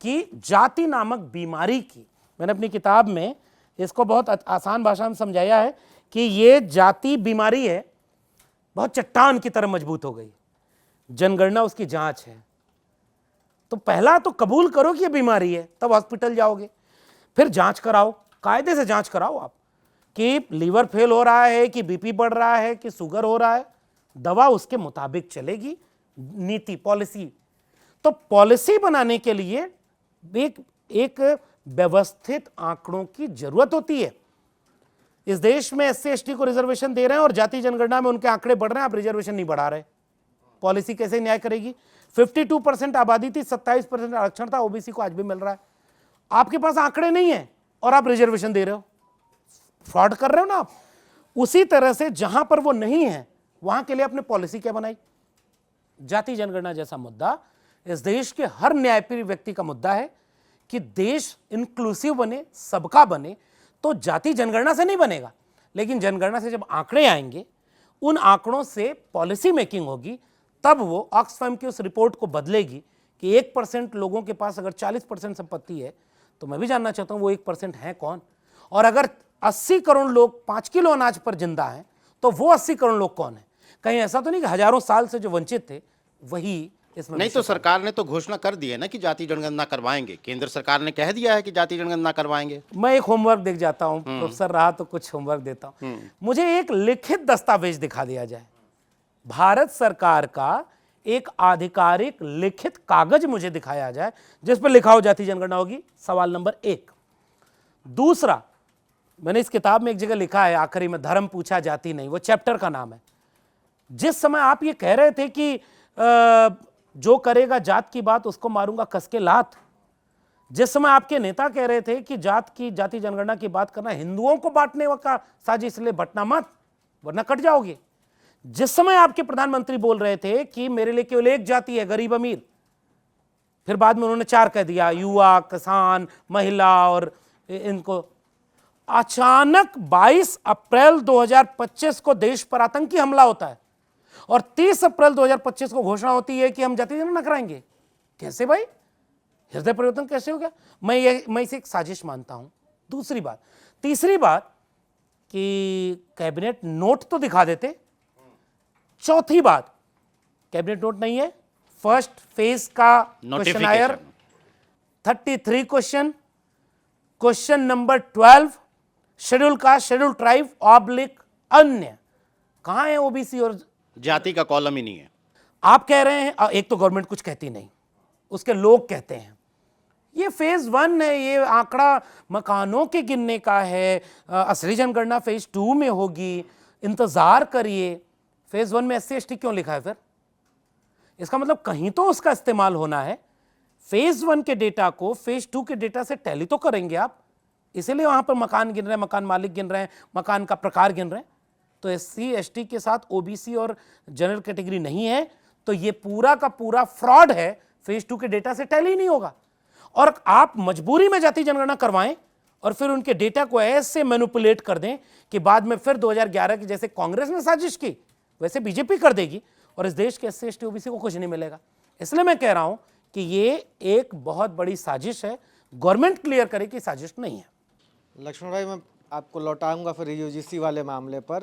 कि जाति नामक बीमारी की, मैंने अपनी किताब में इसको बहुत आसान भाषा में समझाया है कि ये जाति बीमारी है, बहुत चट्टान की तरह मजबूत हो गई। जनगणना उसकी जांच है। तो पहला तो कबूल करो कि ये बीमारी है, तब हॉस्पिटल जाओगे, फिर जांच कराओ, कायदे से जांच कराओ आप कि लीवर फेल हो रहा है, कि बीपी बढ़ रहा है, कि शुगर हो रहा है, दवा उसके मुताबिक चलेगी, नीति पॉलिसी। तो पॉलिसी बनाने के लिए एक व्यवस्थित आंकड़ों की जरूरत होती है। इस देश में एससी एसटी को रिजर्वेशन दे रहे हैं और जाति जनगणना में उनके आंकड़े बढ़ रहे हैं, आप रिजर्वेशन नहीं बढ़ा रहे। पॉलिसी कैसे न्याय करेगी? 52% आबादी थी, 27% आरक्षण था, ओबीसी को आज भी मिल रहा है। आपके पास आंकड़े नहीं है और आप रिजर्वेशन दे रहे हो, फ्रॉड कर रहे हो ना आप। उसी तरह से जहां पर वो नहीं है वहां के लिए आपने पॉलिसी क्या बनाई? जाति जनगणना जैसा मुद्दा इस देश के हर न्यायप्रिय व्यक्ति का मुद्दा है कि देश इंक्लूसिव बने, सबका बने। तो जाति जनगणना से नहीं बनेगा, लेकिन जनगणना से जब आंकड़े आएंगे, उन आंकड़ों से पॉलिसी मेकिंग होगी, तब वो ऑक्सफैम की उस रिपोर्ट को बदलेगी कि 1% लोगों के पास अगर 40% संपत्ति है, तो मैं भी जानना चाहता हूं वो 1% है कौन। और अगर 80 करोड़ लोग 5 किलो अनाज पर जिंदा हैं, तो वो 80 करोड़ लोग कौन है? कहीं ऐसा तो नहीं कि हजारों साल से जो वंचित थे वही इसमें नहीं, तो सरकार ने तो घोषणा कर दी है ना कि जाति जनगणना करवाएंगे। केंद्र सरकार ने कह दिया है कि जाति जनगणना करवाएंगे। मैं एक होमवर्क देख जाता हूं, प्रोफेसर रहा तो कुछ होमवर्क देता हूं। मुझे एक लिखित दस्तावेज दिखा दिया जाए, भारत सरकार का एक आधिकारिक लिखित कागज मुझे दिखाया जाए जिस पर लिखा हो जाति जनगणना होगी। सवाल नंबर 1। दूसरा, मैंने इस किताब में एक जगह लिखा है आखिरी में, धर्म पूछा जाति नहीं, वो चैप्टर का नाम है। जिस समय आप ये कह रहे थे कि जो करेगा जात की बात उसको मारूंगा कस के लात, जिस समय आपके नेता कह रहे थे कि जाति जनगणना की बात करना हिंदुओं को बांटने का साजिश, इसलिए बंटना मत वरना कट जाओगे, जिस समय आपके प्रधानमंत्री बोल रहे थे कि मेरे लिए केवल एक जाति है, गरीब अमीर, फिर बाद में उन्होंने 4 कह दिया, युवा, किसान, महिला और इनको। अचानक 22 अप्रैल 2025 को देश पर आतंकी हमला होता है और 30 अप्रैल 2025 को घोषणा होती है कि हम जाति जनगणना कराएंगे। कैसे भाई? हृदय परिवर्तन कैसे हो गया? मैं इसे एक साजिश मानता हूं। दूसरी बात, तीसरी बात कि कैबिनेट नोट तो दिखा देते। चौथी बात, कैबिनेट नोट नहीं है, फर्स्ट फेज का questionnaire 33 question number 12 schedule caste, schedule tribe oblique अन्य, कहां है ओबीसी और जाति का कॉलम ही नहीं है। आप कह रहे हैं, एक तो गवर्नमेंट कुछ कहती नहीं, उसके लोग कहते हैं ये फेज 1 है, ये आंकड़ा मकानों के गिनने का है, असली जनगणना फेज 2 में होगी, इंतजार करिए। फेज 1 में एससी एसटी क्यों लिखा है फिर? इसका मतलब कहीं तो उसका इस्तेमाल होना है। फेज 1 के डेटा को फेज 2 के डेटा से टैली तो करेंगे आप, इसीलिए वहां पर मकान गिन रहे हैं, मकान मालिक गिन रहे हैं, मकान का प्रकार गिन रहे हैं। तो एससी एसटी के साथ ओबीसी और जनरल कैटेगरी नहीं है, तो ये पूरा का पूरा फ्रॉड है, फेज 2 के डेटा से टैली नहीं होगा। और आप मजबूरी में जाति जनगणना करवाएं और फिर उनके डेटा को ऐसे मैनिपुलेट कर दें कि बाद में फिर 2011 की जैसे कांग्रेस ने साजिश की वैसे बीजेपी कर देगी और इस देश के एससी एसटी ओबीसी को कुछ नहीं मिलेगा। इसलिए मैं कह रहा हूं कि ये एक बहुत बड़ी साजिश है, गवर्नमेंट क्लियर करे कि साजिश नहीं है। लक्ष्मण भाई, मैं आपको लौटाऊंगा फिर यूजीसी वाले मामले पर।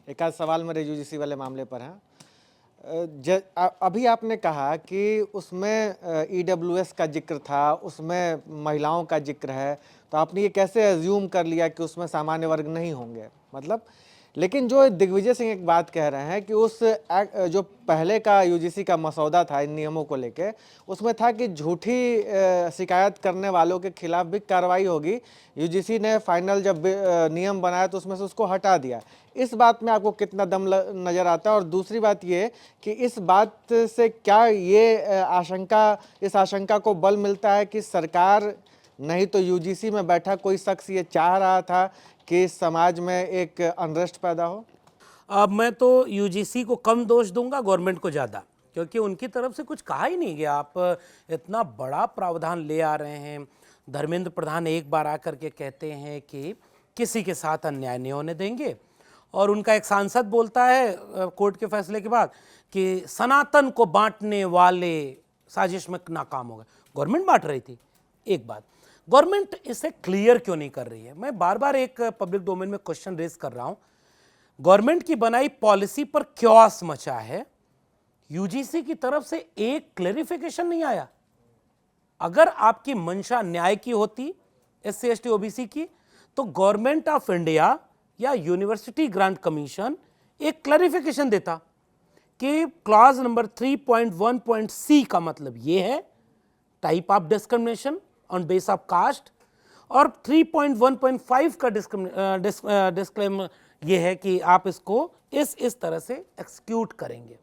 एक आध सवाल मेरे यूजीसी वाले मामले पर है। अभी आपने कहा कि उसमें ईडब्ल्यूएस का जिक्र था, उसमें महिलाओं का जिक्र है, तो आपने ये कैसे एज्यूम कर लिया कि उसमें सामान्य वर्ग नहीं होंगे? मतलब, लेकिन जो दिग्विजय सिंह एक बात कह रहे हैं कि उस जो पहले का यूजीसी का मसौदा था इन नियमों को लेके, उसमें था कि झूठी शिकायत करने वालों के खिलाफ भी कार्रवाई होगी। यूजीसी ने फाइनल जब नियम बनाया तो उसमें से उसको हटा दिया। इस बात में आपको कितना दम नज़र आता है? और दूसरी बात ये कि इस बात से क्या ये इस आशंका को बल मिलता है कि सरकार नहीं तो यूजीसी में बैठा कोई शख्स ये चाह रहा था कि समाज में एक अनरेस्ट पैदा हो? अब मैं तो यूजीसी को कम दोष दूंगा, गवर्नमेंट को ज़्यादा, क्योंकि उनकी तरफ से कुछ कहा ही नहीं गया। आप इतना बड़ा प्रावधान ले आ रहे हैं। धर्मेंद्र प्रधान एक बार आकर के कहते हैं कि किसी के साथ अन्याय नहीं होने देंगे। और उनका एक सांसद बोलता है कोर्ट के फैसले के बाद कि सनातन को बांटने वाले साजिश में नाकाम हो गए। गवर्नमेंट बांट रही थी। एक बात, गवर्नमेंट इसे क्लियर क्यों नहीं कर रही है? मैं बार बार एक पब्लिक डोमेन में क्वेश्चन रेज कर रहा हूं, गवर्नमेंट की बनाई पॉलिसी पर क्योस मचा है, यूजीसी की तरफ से एक क्लेरिफिकेशन नहीं आया। अगर आपकी मंशा न्याय की होती, एससी एसटी ओबीसी की, तो गवर्नमेंट ऑफ इंडिया या यूनिवर्सिटी ग्रांट कमीशन एक क्लैरिफिकेशन देता कि क्लॉज नंबर 3.1.c का मतलब यह है type of discrimination on base of caste, और 3.1.5 का डिस्क्लेम यह है कि आप इसको इस तरह से एक्सक्यूट करेंगे।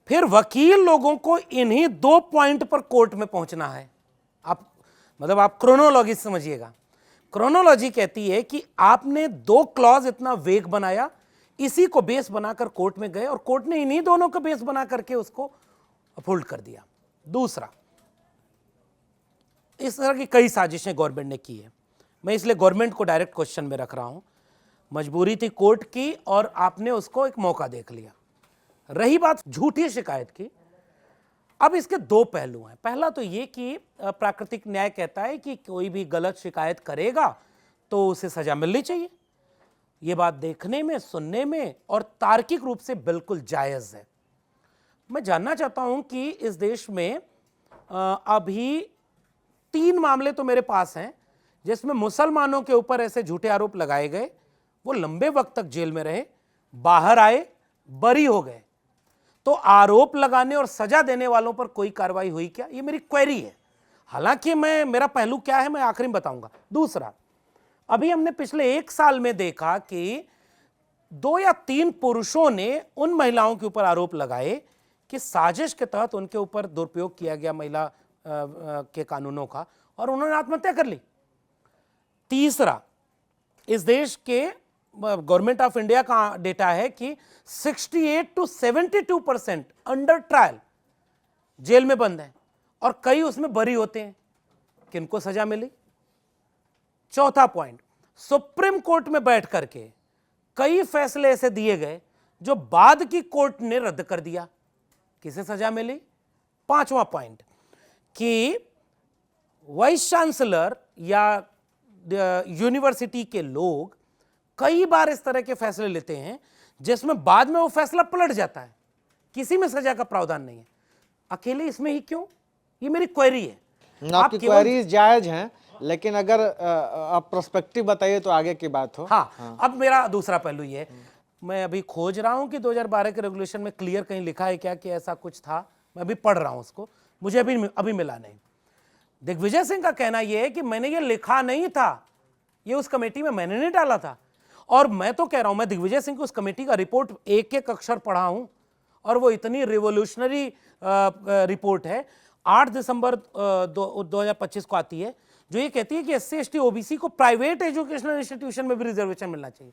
फिर वकील लोगों को इन्हीं 2 पॉइंट पर कोर्ट में पहुंचना है। आप मतलब आप क्रोनोलॉजी समझिएगा। क्रोनोलॉजी कहती है कि आपने 2 क्लॉज इतना वेग बनाया, इसी को बेस बनाकर कोर्ट में गए और कोर्ट ने इन्हीं दोनों को बेस बना करके उसको अपहोल्ड कर दिया। दूसरा, इस तरह की कई साजिशें गवर्नमेंट ने की है। मैं इसलिए गवर्नमेंट को डायरेक्ट क्वेश्चन में रख रहा हूं। मजबूरी थी कोर्ट की और आपने उसको एक मौका देख लिया। रही बात झूठी शिकायत की, अब इसके 2 पहलू हैं। पहला तो ये कि प्राकृतिक न्याय कहता है कि कोई भी गलत शिकायत करेगा तो उसे सजा मिलनी चाहिए। ये बात देखने में, सुनने में और तार्किक रूप से बिल्कुल जायज है। मैं जानना चाहता हूं कि इस देश में अभी 3 मामले तो मेरे पास हैं जिसमें मुसलमानों के ऊपर ऐसे झूठे आरोप लगाए गए, वो लंबे वक्त तक जेल में रहे, बाहर आए, बरी हो गए। तो आरोप लगाने और सजा देने वालों पर कोई कार्रवाई हुई क्या? ये मेरी क्वेरी है। हालांकि मेरा पहलू क्या है मैं आखिरी में बताऊंगा। दूसरा, अभी हमने पिछले 1 साल में देखा कि 2 या 3 पुरुषों ने उन महिलाओं के ऊपर आरोप लगाए कि साजिश के तहत उनके ऊपर दुरुपयोग किया गया महिला के कानूनों का, और उन्होंने आत्महत्या कर ली। तीसरा, इस देश के गवर्नमेंट ऑफ इंडिया का डेटा है कि 68 to 72% अंडर ट्रायल जेल में बंद हैं और कई उसमें बरी होते हैं। किनको सजा मिली? चौथा पॉइंट, सुप्रीम कोर्ट में बैठ करके कई फैसले ऐसे दिए गए जो बाद की कोर्ट ने रद्द कर दिया। किसे सजा मिली? पांचवा पॉइंट कि वाइस चांसलर या यूनिवर्सिटी के लोग कई बार इस तरह के फैसले लेते हैं जिसमें बाद में वो फैसला पलट जाता है, किसी में सजा का प्रावधान नहीं है। अकेले इसमें ही क्यों? ये मेरी क्वेरी है। आपकी क्वेरीज जायज हैं, लेकिन अगर आप पर्सपेक्टिव बताइए तो आगे की बात हो। हाँ। अब मेरा दूसरा पहलू ये है, मैं अभी खोज रहा हूं कि 2012 के रेगुलेशन में क्लियर कहीं लिखा है क्या कि ऐसा कुछ था। मैं अभी पढ़ रहा हूं उसको, मुझे अभी मिला नहीं। दिग्विजय सिंह का कहना यह है कि मैंने ये लिखा नहीं था, ये उस कमेटी में मैंने नहीं डाला था। और मैं तो कह रहा हूं, मैं दिग्विजय सिंह की उस कमेटी का रिपोर्ट एक एक अक्षर पढ़ा हूं और वो इतनी रिवोल्यूशनरी रिपोर्ट है। 8 दिसंबर 2025 को आती है, जो ये कहती है कि एससी एसटी ओबीसी को प्राइवेट एजुकेशनल इंस्टीट्यूशन में भी रिजर्वेशन मिलना चाहिए।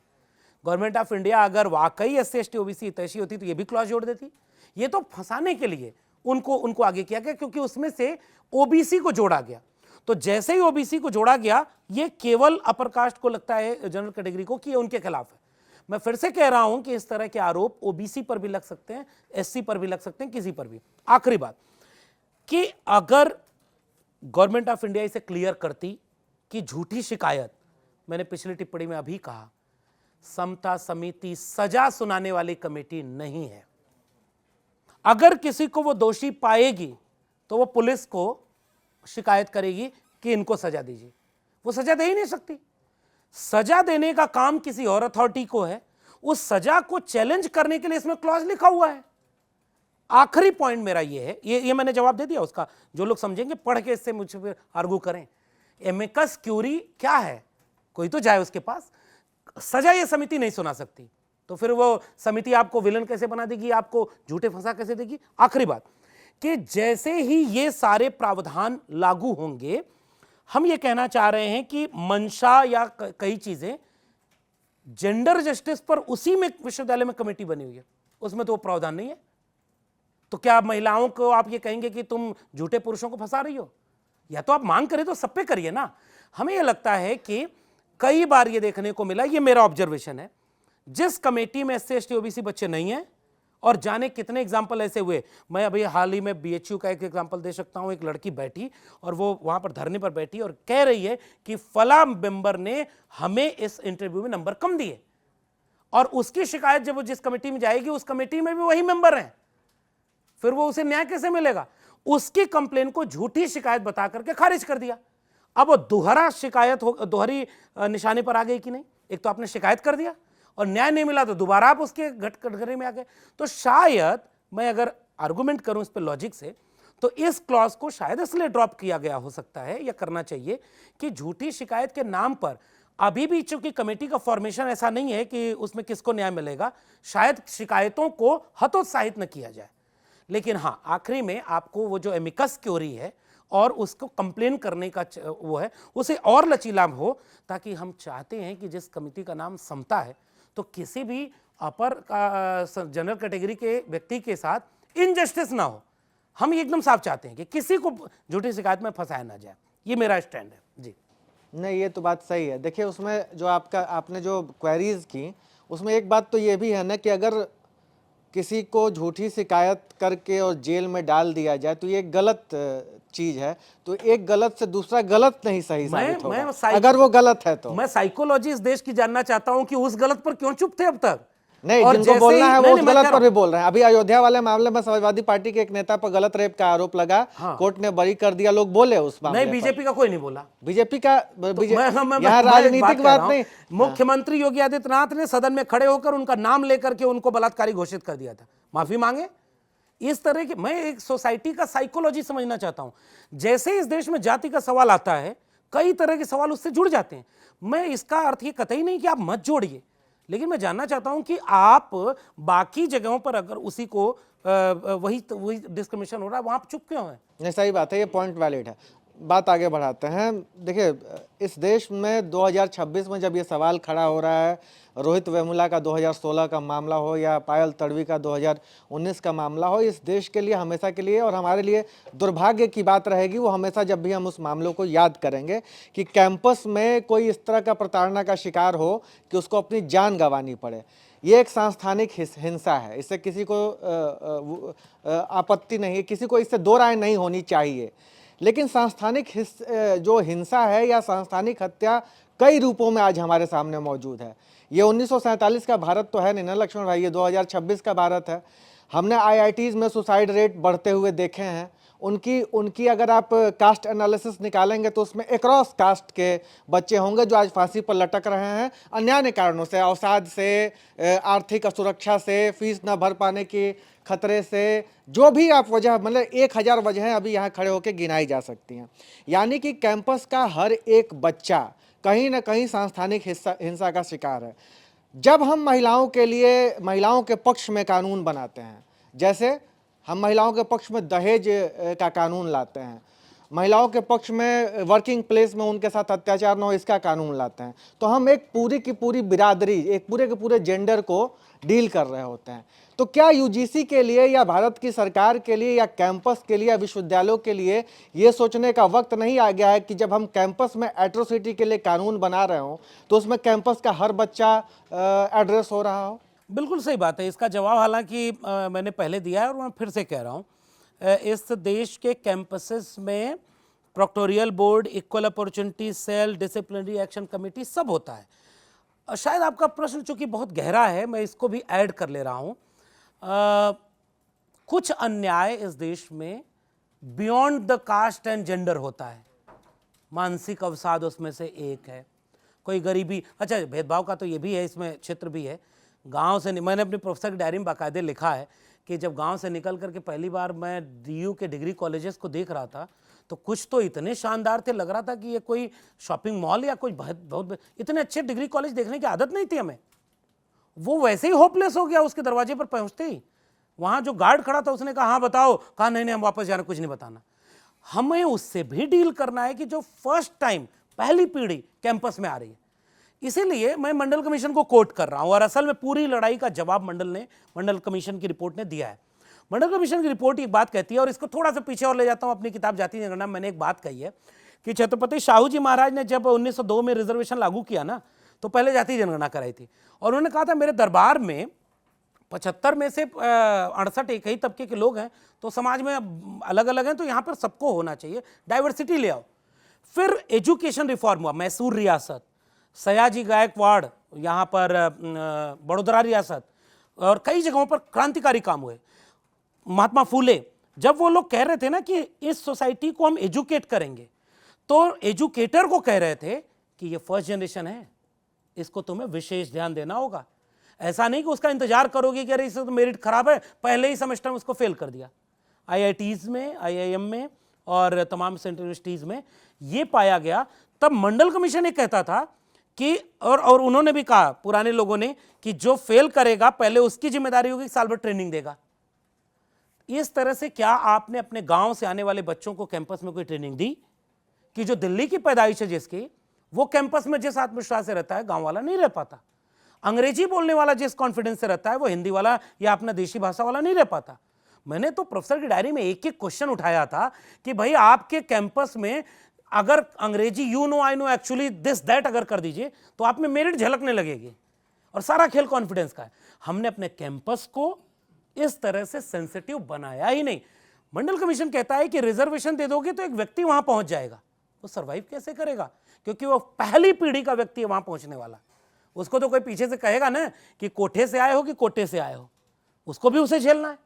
गवर्नमेंट ऑफ इंडिया अगर वाकई एससी एसटी ओबीसी हितैषी होती तो ये भी क्लॉज जोड़ देती। ये तो फंसाने के लिए उनको आगे किया गया, क्योंकि उसमें से ओबीसी को जोड़ा गया। तो जैसे ही ओबीसी को जोड़ा गया, ये केवल अपर कास्ट को लगता है, जनरल कैटेगरी को, कि ये उनके खिलाफ है। मैं फिर से कह रहा हूं कि इस तरह के आरोप ओबीसी पर भी लग सकते हैं, एससी पर भी लग सकते हैं, किसी पर भी। आखिरी बात कि अगर गवर्नमेंट ऑफ इंडिया इसे क्लियर करती कि झूठी शिकायत, मैंने पिछली टिप्पणी में अभी कहा, समता समिति सजा सुनाने वाली कमेटी नहीं है। अगर किसी को वो दोषी पाएगी तो वो पुलिस को शिकायत करेगी कि इनको सजा दीजिए। वो सजा दे ही नहीं सकती। सजा देने का काम किसी और अथॉरिटी को है। उस सजा को चैलेंज करने के लिए इसमें क्लॉज लिखा हुआ है। आखिरी पॉइंट मेरा ये है, ये मैंने जवाब दे दिया उसका। जो लोग समझेंगे पढ़ के इससे मुझसे फिर आर्गू करें। एमिकस क्यूरी क्या है? कोई तो जाए उसके पास। सजा ये समिति नहीं सुना सकती, तो फिर वो समिति आपको विलन कैसे बना देगी, आपको झूठे फंसा कैसे देगी? आखिरी बात कि जैसे ही ये सारे प्रावधान लागू होंगे, हम ये कहना चाह रहे हैं कि मंशा या कई चीजें, जेंडर जस्टिस पर उसी में विश्वविद्यालय में कमेटी बनी हुई है, उसमें तो वो प्रावधान नहीं है। तो क्या आप महिलाओं को आप ये कहेंगे कि तुम झूठे पुरुषों को फंसा रही हो? या तो आप मांग करें तो सब पे करिए ना। हमें यह लगता है कि कई बार ये देखने को मिला, ये मेरा ऑब्जर्वेशन है, जिस कमेटी में एससी एसटी ओबीसी बच्चे नहीं हैं, और जाने कितने एग्जाम्पल ऐसे हुए। मैं अभी हाल ही में बीएचयू का एक एग्जाम्पल दे सकता हूं। एक लड़की बैठी और वो वहां पर धरने पर बैठी और कह रही है कि फला मेंबर ने हमें इस इंटरव्यू में नंबर कम दिए, और उसकी शिकायत जब वो जिस कमेटी में जाएगी उस कमेटी में भी वही मेंबर हैं, फिर वो उसे न्याय कैसे मिलेगा? उसकी कंप्लेन को झूठी शिकायत बता करके खारिज कर दिया। अब वो दोहरा शिकायत हो, दोहरी निशाने पर आ गई कि नहीं? एक तो आपने शिकायत कर दिया और न्याय नहीं मिला तो दोबारा आप उसके कटघरे में आ गए। तो शायद मैं अगर आर्गुमेंट करूं इस पे लॉजिक से, तो इस क्लॉज को शायद इसलिए ड्रॉप किया गया हो सकता है या करना चाहिए कि झूठी शिकायत के नाम पर अभी भी, चूंकि कमेटी का फॉर्मेशन ऐसा नहीं है कि उसमें किसको न्याय मिलेगा, शायद शिकायतों को हतोत्साहित न किया जाए। लेकिन हां, आखिरी में आपको वो जो एमिकस क्यूरी है और उसको कंप्लेन करने का वो है, उसे और लचीला हो, ताकि हम चाहते हैं कि जिस कमेटी का नाम समता है, तो किसी भी अपर जनरल कैटेगरी के व्यक्ति के साथ इनजस्टिस ना हो। हम एकदम साफ चाहते हैं कि किसी को झूठी शिकायत में फंसाया ना जाए। ये मेरा स्टैंड है जी। नहीं, ये तो बात सही है। देखिए, उसमें जो आपने जो क्वेरीज की, उसमें एक बात तो ये भी है ना कि अगर किसी को झूठी शिकायत करके और जेल में डाल दिया जाए तो ये गलत चीज है। तो एक गलत से दूसरा गलत नहीं सही साबित होगा अगर वो गलत है तो। मैं साइकोलॉजी इस देश की जानना चाहता हूं कि उस गलत पर क्यों चुप थे अब तक। नहीं, जिनको बोलना है वो उस गलत पर भी बोल रहे हैं। अभी अयोध्या वाले मामले में समाजवादी पार्टी के एक नेता पर गलत रेप का आरोप लगा, कोर्ट ने बरी कर दिया, लोग बोले उस मामले नहीं, बीजेपी का कोई नहीं बोला। बीजेपी का यहाँ राजनीतिक बात नहीं। मुख्यमंत्री योगी आदित्यनाथ ने सदन में खड़े होकर उनका नाम लेकर के उनको बलात्कारी घोषित कर दिया था, माफी मांगे। इस तरह की, मैं एक सोसाइटी का साइकोलॉजी समझना चाहता हूं। जैसे इस देश में जाति का सवाल आता है, कई तरह के सवाल उससे जुड़ जाते हैं। मैं इसका अर्थ ये कतई नहीं कि आप मत जोड़िए, लेकिन मैं जानना चाहता हूं कि आप बाकी जगहों पर अगर उसी को वही डिस्क्रिमिनेशन हो रहा है, वहां आप चुप क्यों हैं? नहीं, सही बात है, ये पॉइंट वैलिड है। बात आगे बढ़ाते हैं। देखिए, इस देश में 2026 में जब ये सवाल खड़ा हो रहा है, रोहित वेमुला का 2016 का मामला हो या पायल तड़वी का 2019 का मामला हो, इस देश के लिए हमेशा के लिए और हमारे लिए दुर्भाग्य की बात रहेगी वो हमेशा, जब भी हम उस मामलों को याद करेंगे कि कैंपस में कोई इस तरह का प्रताड़ना का शिकार हो कि उसको अपनी जान गंवानी पड़े। ये एक सांस्थानिक हिंसा है, इससे किसी को आपत्ति नहीं है, किसी को इससे दो राय नहीं होनी चाहिए। लेकिन सांस्थानिक जो हिंसा है या सांस्थानिक हत्या कई रूपों में आज हमारे सामने मौजूद है। ये 1947 का भारत तो है नहीं ना लक्ष्मण भाई, ये 2026 का भारत है। हमने आईआईटीज में सुसाइड रेट बढ़ते हुए देखे हैं। उनकी अगर आप कास्ट एनालिसिस निकालेंगे तो उसमें अक्रॉस कास्ट के बच्चे होंगे जो आज फांसी पर लटक रहे हैं अन्यान्य कारणों से, अवसाद से, आर्थिक असुरक्षा से, फीस न भर पाने की खतरे से, जो भी आप वजह, मतलब 1000 वजहें अभी यहाँ खड़े होकर गिनाई जा सकती हैं। यानी कि कैंपस का हर एक बच्चा कहीं ना कहीं सांस्थानिक हिंसा का शिकार है। जब हम महिलाओं के लिए, महिलाओं के पक्ष में कानून बनाते हैं, जैसे हम महिलाओं के पक्ष में दहेज का कानून लाते हैं, महिलाओं के पक्ष में वर्किंग प्लेस में उनके साथ अत्याचार न हो इसका कानून लाते हैं, तो हम एक पूरी की पूरी बिरादरी, एक पूरे के पूरे जेंडर को डील कर रहे होते हैं। तो क्या यूजीसी के लिए या भारत की सरकार के लिए या कैंपस के लिए या विश्वविद्यालयों के लिए ये सोचने का वक्त नहीं आ गया है कि जब हम कैंपस में एट्रोसिटी के लिए कानून बना रहे हो तो उसमें कैंपस का हर बच्चा एड्रेस हो रहा हो? बिल्कुल सही बात है। इसका जवाब हालांकि मैंने पहले दिया है और मैं फिर से कह रहा हूँ। इस देश के कैंपसेस में proctorial board, equal opportunity cell, disciplinary action committee सब होता है। शायद आपका प्रश्न चूंकि बहुत गहरा है, मैं इसको भी ऐड कर ले रहा हूँ। कुछ अन्याय इस देश में beyond the caste and gender होता है। मानसिक अवसाद उसमें से एक है, कोई गरीबी, अच्छा भेदभाव का तो ये भी है, इसमें क्षेत्र भी है। गांव से, मैंने अपने प्रोफेसर की डायरी में बाकायदे लिखा है कि जब गांव से निकल करके पहली बार मैं डीयू के डिग्री कॉलेजेस को देख रहा था तो कुछ तो इतने शानदार थे, लग रहा था कि ये कोई शॉपिंग मॉल या कोई बहुत इतने अच्छे डिग्री कॉलेज देखने की आदत नहीं थी हमें। वो वैसे ही होपलेस हो गया उसके दरवाजे पर पहुंचते ही। वहां जो गार्ड खड़ा था उसने कहा हाँ बताओ, कहा नहीं हम वापस जाना, कुछ नहीं बताना। हमें उससे भी डील करना है कि जो फर्स्ट टाइम, पहली पीढ़ी कैंपस में आ रही है। इसीलिए मैं मंडल कमीशन को कोट कर रहा हूं और असल में पूरी लड़ाई का जवाब मंडल कमीशन की रिपोर्ट ने दिया है। मंडल कमीशन की रिपोर्ट एक बात कहती है, और इसको थोड़ा सा पीछे और ले जाता हूं, अपनी किताब जाति जनगणना मैंने एक बात कही है कि छत्रपति शाहू जी महाराज ने जब 1902 में रिजर्वेशन लागू किया ना, तो पहले जाति जनगणना कराई थी और उन्होंने कहा था मेरे दरबार में 75 में से 68 एक ही तबके के लोग हैं, तो समाज में अलग अलग हैं, तो यहाँ पर सबको होना चाहिए, डाइवर्सिटी ले आओ। फिर एजुकेशन रिफॉर्म हुआ, मैसूर रियासत, सयाजी गायकवाड़ यहाँ पर बड़ोदरा रियासत और कई जगहों पर क्रांतिकारी काम हुए। महात्मा फूले, जब वो लोग कह रहे थे ना कि इस सोसाइटी को हम एजुकेट करेंगे, तो एजुकेटर को कह रहे थे कि ये फर्स्ट जनरेशन है, इसको तुम्हें विशेष ध्यान देना होगा। ऐसा नहीं कि उसका इंतजार करोगे कि अरे इससे तो मेरिट खराब है, पहले ही सेमेस्टर में उसको फेल कर दिया। आईआईटीज में, आईआईएम में और तमाम सेंट्रल यूनिवर्सिटीज में ये पाया गया। तब मंडल कमीशन ये कहता था कि और उन्होंने भी कहा पुराने लोगों ने कि जो फेल करेगा पहले उसकी जिम्मेदारी होगी, साल भर ट्रेनिंग देगा। इस तरह से क्या आपने अपने गांव से आने वाले बच्चों को कैंपस में कोई ट्रेनिंग दी कि जो दिल्ली की पैदाइश है जिसकी, वो कैंपस में जिस आत्मविश्वास से रहता है गांव वाला नहीं रह पाता। अंग्रेजी बोलने वाला जिस कॉन्फिडेंस से रहता है वो हिंदी वाला या अपना देशी भाषा वाला नहीं रह पाता। मैंने तो प्रोफेसर की डायरी में एक एक क्वेश्चन उठाया था कि भाई आपके कैंपस में अगर अंग्रेजी you know I know actually this that अगर कर दीजिए तो आप में मेरिट झलकने लगेगी और सारा खेल कॉन्फिडेंस का है। हमने अपने कैंपस को इस तरह से सेंसिटिव बनाया ही नहीं। मंडल कमीशन कहता है कि रिजर्वेशन दे दोगे तो एक व्यक्ति वहां पहुंच जाएगा, वो सरवाइव कैसे करेगा? क्योंकि वो पहली पीढ़ी का व्यक्ति है वहां पहुंचने वाला। उसको तो कोई पीछे से कहेगा ना कि कोठे से आए हो कि कोटे से आए हो, उसको भी उसे झेलना है।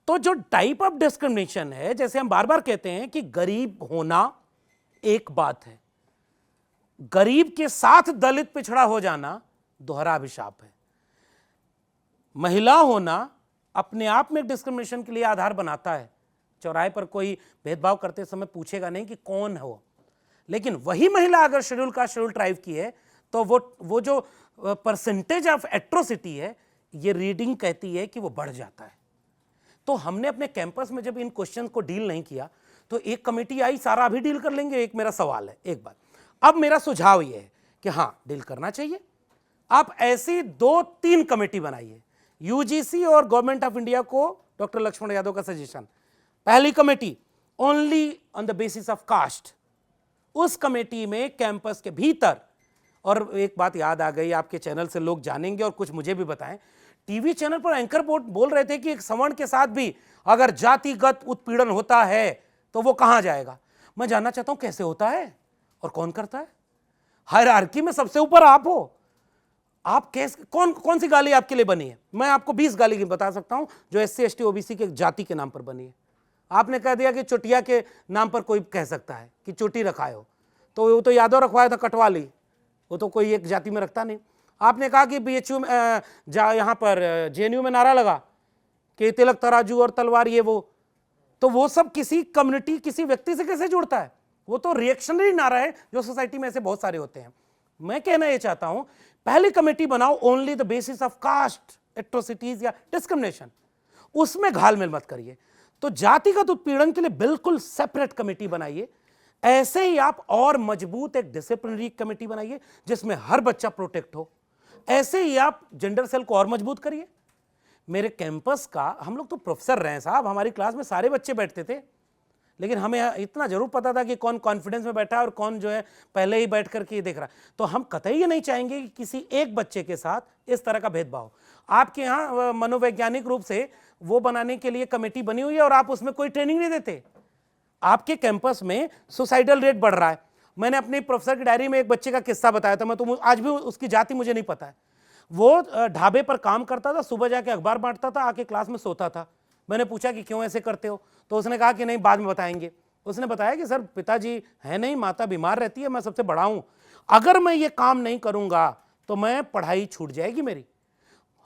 तो जो टाइप ऑफ डिस्क्रिमिनेशन है, जैसे हम बार बार कहते हैं कि गरीब होना एक बात है, गरीब के साथ दलित पिछड़ा हो जाना दोहरा अभिशाप है। महिला होना अपने आप में डिस्क्रिमिनेशन के लिए आधार बनाता है। चौराहे पर कोई भेदभाव करते समय पूछेगा नहीं कि कौन हो, लेकिन वही महिला अगर शेड्यूल कास्ट शेड्यूल ट्राइब की है तो वो जो परसेंटेज ऑफ एट्रोसिटी है, ये रीडिंग कहती है कि वो बढ़ जाता है। तो हमने अपने कैंपस में जब इन क्वेश्चंस को डील नहीं किया तो एक कमेटी आई, सारा अभी डील कर लेंगे, एक मेरा सवाल है एक बात। अब मेरा सुझाव ये है कि हाँ डील करना चाहिए। आप ऐसी 2-3 कमेटी बनाइए। यूजीसी और गवर्नमेंट ऑफ इंडिया को डॉक्टर लक्ष्मण यादव का सजेशन, पहली committee only on the basis of caste. उस कमेटी में कैंपस के भीतर, और एक बात याद आ गई, आपके चैनल से लोग जानेंगे और कुछ मुझे भी बताएं, टीवी चैनल पर एंकर बोल रहे थे कि एक सवर्ण के साथ भी अगर जातिगत उत्पीड़न होता है तो वो कहां जाएगा। मैं जानना चाहता हूं कैसे होता है और कौन करता है। हायरार्की में सबसे ऊपर आप हो, आप कैसे, कौन सी गाली आपके लिए बनी है? मैं आपको 20 गाली की बता सकता हूं जो एससी एसटी ओबीसी के जाति के नाम पर बनी है। आपने कह दिया कि चोटिया के नाम पर कोई कह सकता है कि चोटी रखाए हो, तो वो तो यादव रखवाया था कटवाली, वो तो कोई एक जाति में रखता नहीं। आपने कहा कि बीएचयू में यहाँ पर जेएनयू में नारा लगा कि तिलक तराजू और तलवार ये तो वो सब किसी कम्युनिटी किसी व्यक्ति से कैसे जुड़ता है? वो तो रिएक्शनरी नारा है जो सोसाइटी में ऐसे बहुत सारे होते हैं। मैं कहना ये चाहता हूं पहली कमेटी बनाओ only the basis of caste atrocities या डिस्क्रिमिनेशन, उसमें घालमेल मत करिए। तो जातिगत उत्पीड़न के लिए बिल्कुल सेपरेट कमेटी बनाइए। ऐसे ही आप और मजबूत एक डिसिप्लिनरी कमेटी बनाइए जिसमें हर बच्चा प्रोटेक्ट हो। ऐसे ही आप जेंडर सेल को और मजबूत करिए। मेरे कैंपस का, हम लोग तो प्रोफेसर रहे हैं साहब, हमारी क्लास में सारे बच्चे बैठते थे, लेकिन हमें इतना जरूर पता था कि कौन कॉन्फिडेंस में बैठा है और कौन जो है पहले ही बैठ करके देख रहा है। तो हम कतई ये नहीं चाहेंगे कि किसी एक बच्चे के साथ इस तरह का भेदभाव। आपके यहाँ मनोवैज्ञानिक रूप से वो बनाने के लिए कमेटी बनी हुई है और आप उसमें कोई ट्रेनिंग नहीं देते। आपके कैंपस में सुसाइडल रेट बढ़ रहा है। मैंने अपनी प्रोफेसर की डायरी में एक बच्चे का किस्सा बताया था, मैं तो आज भी उसकी जाति मुझे नहीं पता है। वो ढाबे पर काम करता था, सुबह जाके अखबार बांटता था, आके क्लास में सोता था। मैंने पूछा कि क्यों ऐसे करते हो, तो उसने कहा कि नहीं बाद में बताएंगे। उसने बताया कि सर पिताजी है नहीं, माता बीमार रहती है, मैं सबसे बड़ा हूं, अगर मैं ये काम नहीं करूंगा तो मैं पढ़ाई छूट जाएगी मेरी।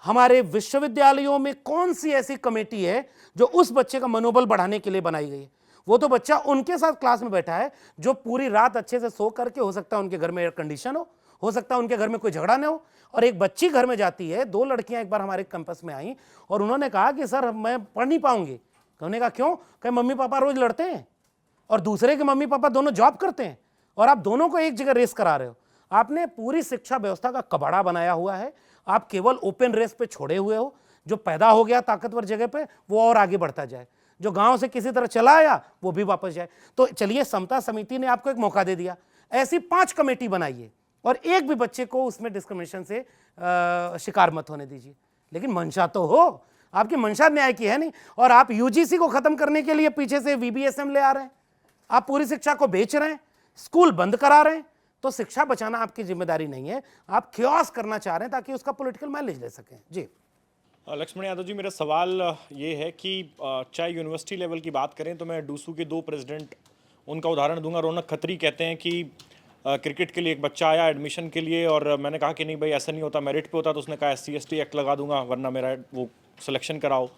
हमारे विश्वविद्यालयों में कौन सी ऐसी कमेटी है जो उस बच्चे का मनोबल बढ़ाने के लिए बनाई गई है? वो तो बच्चा उनके साथ क्लास में बैठा है जो पूरी रात अच्छे से सो करके, हो सकता है उनके घर में एयर कंडीशन हो सकता है उनके घर में कोई झगड़ा न हो, और एक बच्ची घर में जाती है। 2 लड़कियां एक बार हमारे कैंपस में आई और उन्होंने कहा कि सर मैं पढ़ नहीं पाऊंगी। उन्होंने कहा क्यों? कहीं मम्मी पापा रोज लड़ते हैं और दूसरे के मम्मी पापा दोनों जॉब करते हैं और आप दोनों को एक जगह रेस करा रहे हो। आपने पूरी शिक्षा व्यवस्था का कबाड़ा बनाया हुआ है। आप केवल ओपन रेस पे छोड़े हुए हो, जो पैदा हो गया ताकतवर जगह पे वो और आगे बढ़ता जाए। जो गांव से किसी तरह चला आया वो भी वापस जाए। तो चलिए, समता समिति ने आपको एक मौका दे दिया, ऐसी 5 कमेटी बनाइए और एक भी बच्चे को उसमें डिस्क्रिमिनेशन से शिकार मत होने दीजिए। लेकिन मंशा तो हो, आपकी मंशा न्याय की है नहीं, और आप यूजीसी को खत्म करने के लिए पीछे से वीबीएसएम ले आ रहे हैं, आप पूरी शिक्षा को बेच रहे हैं, स्कूल बंद करा रहे हैं। तो शिक्षा बचाना आपकी जिम्मेदारी नहीं है, आप क्योस करना चाह रहे हैं ताकि उसका पॉलिटिकल माइलेज ले सकें। जी लक्ष्मण यादव जी, मेरा सवाल ये है कि चाहे यूनिवर्सिटी लेवल की बात करें तो मैं डूसू के 2 प्रेसिडेंट उनका उदाहरण दूंगा। रौनक खत्री कहते हैं कि क्रिकेट के लिए एक बच्चा आया एडमिशन के लिए, और मैंने कहा कि नहीं भाई ऐसा नहीं होता, मेरिट पे होता, तो उसने कहा SC/ST एक्ट लगा दूंगा वरना मेरा वो सिलेक्शन कराओ।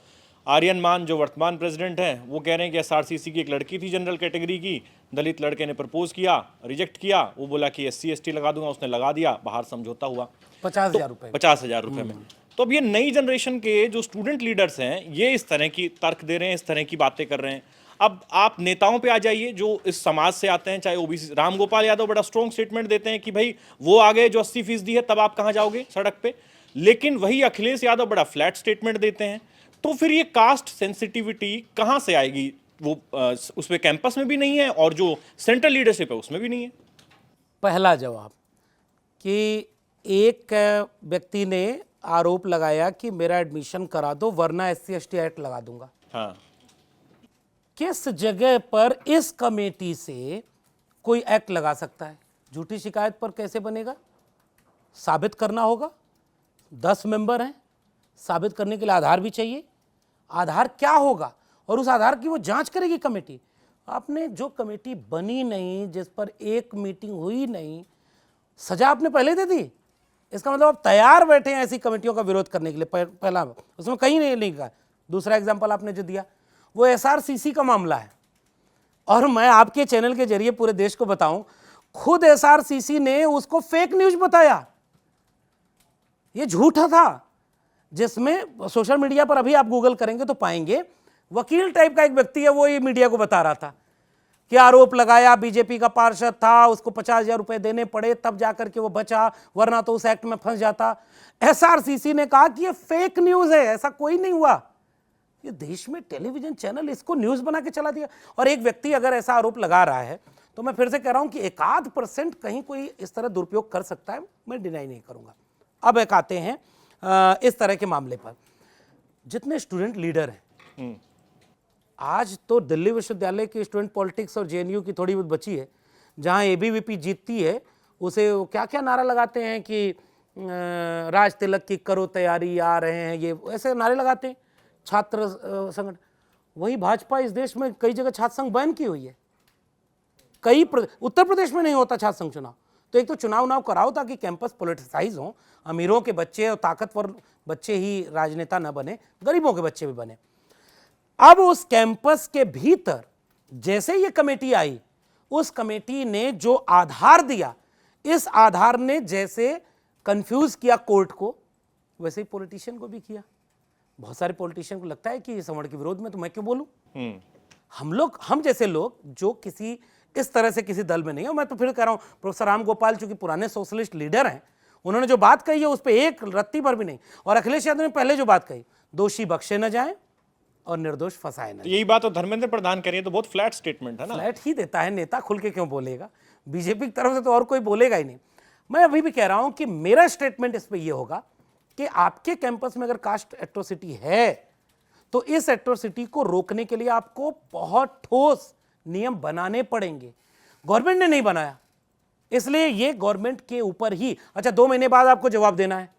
आर्यन मान जो वर्तमान प्रेसिडेंट हैं वो कह रहे हैं कि SRCC की एक लड़की थी जनरल कैटेगरी की, दलित लड़के ने प्रपोज किया, रिजेक्ट किया, वो बोला कि SC/ST लगा दूंगा, उसने लगा दिया, बाहर समझौता हुआ 50,000 रुपए 50,000 रुपये में। तो अब ये नई जनरेशन के जो स्टूडेंट लीडर्स हैं ये इस तरह की तर्क दे रहे हैं, इस तरह की बातें कर रहे हैं। अब आप नेताओं पे आ जाइए जो इस समाज से आते हैं, चाहे OBC। राम गोपाल यादव बड़ा स्ट्रॉन्ग स्टेटमेंट देते हैं कि भाई वो आ गए जो 80% है, तब आप कहाँ जाओगे सड़क पे। लेकिन वही अखिलेश यादव बड़ा फ्लैट स्टेटमेंट देते हैं। तो फिर ये कास्ट सेंसिटिविटी कहाँ से आएगी? वो उस पे कैंपस में भी नहीं है और जो सेंट्रल लीडरशिप है उसमें भी नहीं है। पहला जवाब कि एक व्यक्ति ने आरोप लगाया कि मेरा एडमिशन करा दो वरना SC/ST एक्ट लगा दूंगा। हाँ, किस जगह पर इस कमेटी से कोई एक्ट लगा सकता है? झूठी शिकायत पर कैसे बनेगा? साबित करना होगा। 10 मेंबर हैं, साबित करने के लिए आधार भी चाहिए। आधार क्या होगा और उस आधार की वो जांच करेगी कमेटी। आपने जो कमेटी बनी नहीं, जिस पर एक मीटिंग हुई नहीं, सजा आपने पहले दे दी। इसका मतलब आप तैयार बैठे हैं ऐसी कमेटियों का विरोध करने के लिए। पहला उसमें कहीं नहीं लिखा। दूसरा एग्जाम्पल आपने जो दिया वो SRCC का मामला है, और मैं आपके चैनल के जरिए पूरे देश को बताऊं, खुद SRCC ने उसको फेक न्यूज बताया, ये झूठा था। जिसमें सोशल मीडिया पर अभी आप गूगल करेंगे तो पाएंगे, वकील टाइप का एक व्यक्ति है, वो ये मीडिया को बता रहा था कि आरोप लगाया बीजेपी का पार्षद था, उसको 50,000 रुपए देने पड़े तब जाकर के वो बचा, वरना तो उस एक्ट में फंस जाता। SRCC ने कहा कि ये फेक न्यूज है, ऐसा कोई नहीं हुआ। ये देश में टेलीविजन चैनल इसको न्यूज बना के चला दिया। और एक व्यक्ति अगर ऐसा आरोप लगा रहा है तो मैं फिर से कह रहा हूं कि 1-8% कहीं कोई इस तरह दुरुपयोग कर सकता है, मैं डिनाई नहीं करूंगा। अब एक आते हैं इस तरह के मामले पर। जितने स्टूडेंट लीडर हैं, आज तो दिल्ली विश्वविद्यालय की स्टूडेंट पॉलिटिक्स और JNU की थोड़ी बहुत बची है, जहां ABVP जीतती है उसे वो क्या क्या नारा लगाते हैं कि राज तिलक की करो तैयारी, आ रहे हैं, ये ऐसे नारे लगाते हैं छात्र संगठन। वही भाजपा इस देश में कई जगह छात्र संघ बैन की हुई है। उत्तर प्रदेश में नहीं होता छात्र संघ चुनाव, तो एक तो चुनाव कराओ ताकि कैंपस पॉलिटिसाइज हो, अमीरों के बच्चे और ताकतवर बच्चे ही राजनेता न बने, गरीबों के बच्चे भी बने। अब उस कैंपस के भीतर जैसे ये कमेटी आई, उस कमेटी ने जो आधार दिया, इस आधार ने जैसे कंफ्यूज किया कोर्ट को, वैसे ही पॉलिटिशियन को भी किया। बहुत सारे पॉलिटिशियन को लगता है कि ये सवर्ण के विरोध में तो मैं क्यों बोलूं। हम जैसे लोग जो किसी इस तरह से किसी दल में नहीं हो, मैं तो फिर कह रहा हूं, प्रोफेसर राम गोपाल चूंकि पुराने सोशलिस्ट लीडर हैं, उन्होंने जो बात कही है उस पर एक रत्ती भर भी नहीं। और अखिलेश यादव ने पहले जो बात कही, दोषी बख्शे न जाएं और निर्दोष फंसाए न। यही बात तो धर्मेंद्र प्रधान करिए, तो बहुत फ्लैट स्टेटमेंट है ना। फ्लैट ही देता है नेता, खुल के क्यों बोलेगा? बीजेपी की तरफ से तो और कोई बोलेगा ही नहीं। मैं अभी भी कह रहा हूं कि मेरा स्टेटमेंट इस पर यह होगा कि आपके कैंपस में अगर कास्ट एट्रोसिटी है तो इस एट्रोसिटी को रोकने के लिए आपको बहुत ठोस नियम बनाने पड़ेंगे। गवर्नमेंट ने नहीं बनाया, इसलिए ये गवर्नमेंट के ऊपर ही। अच्छा, 2 महीने बाद आपको जवाब देना है,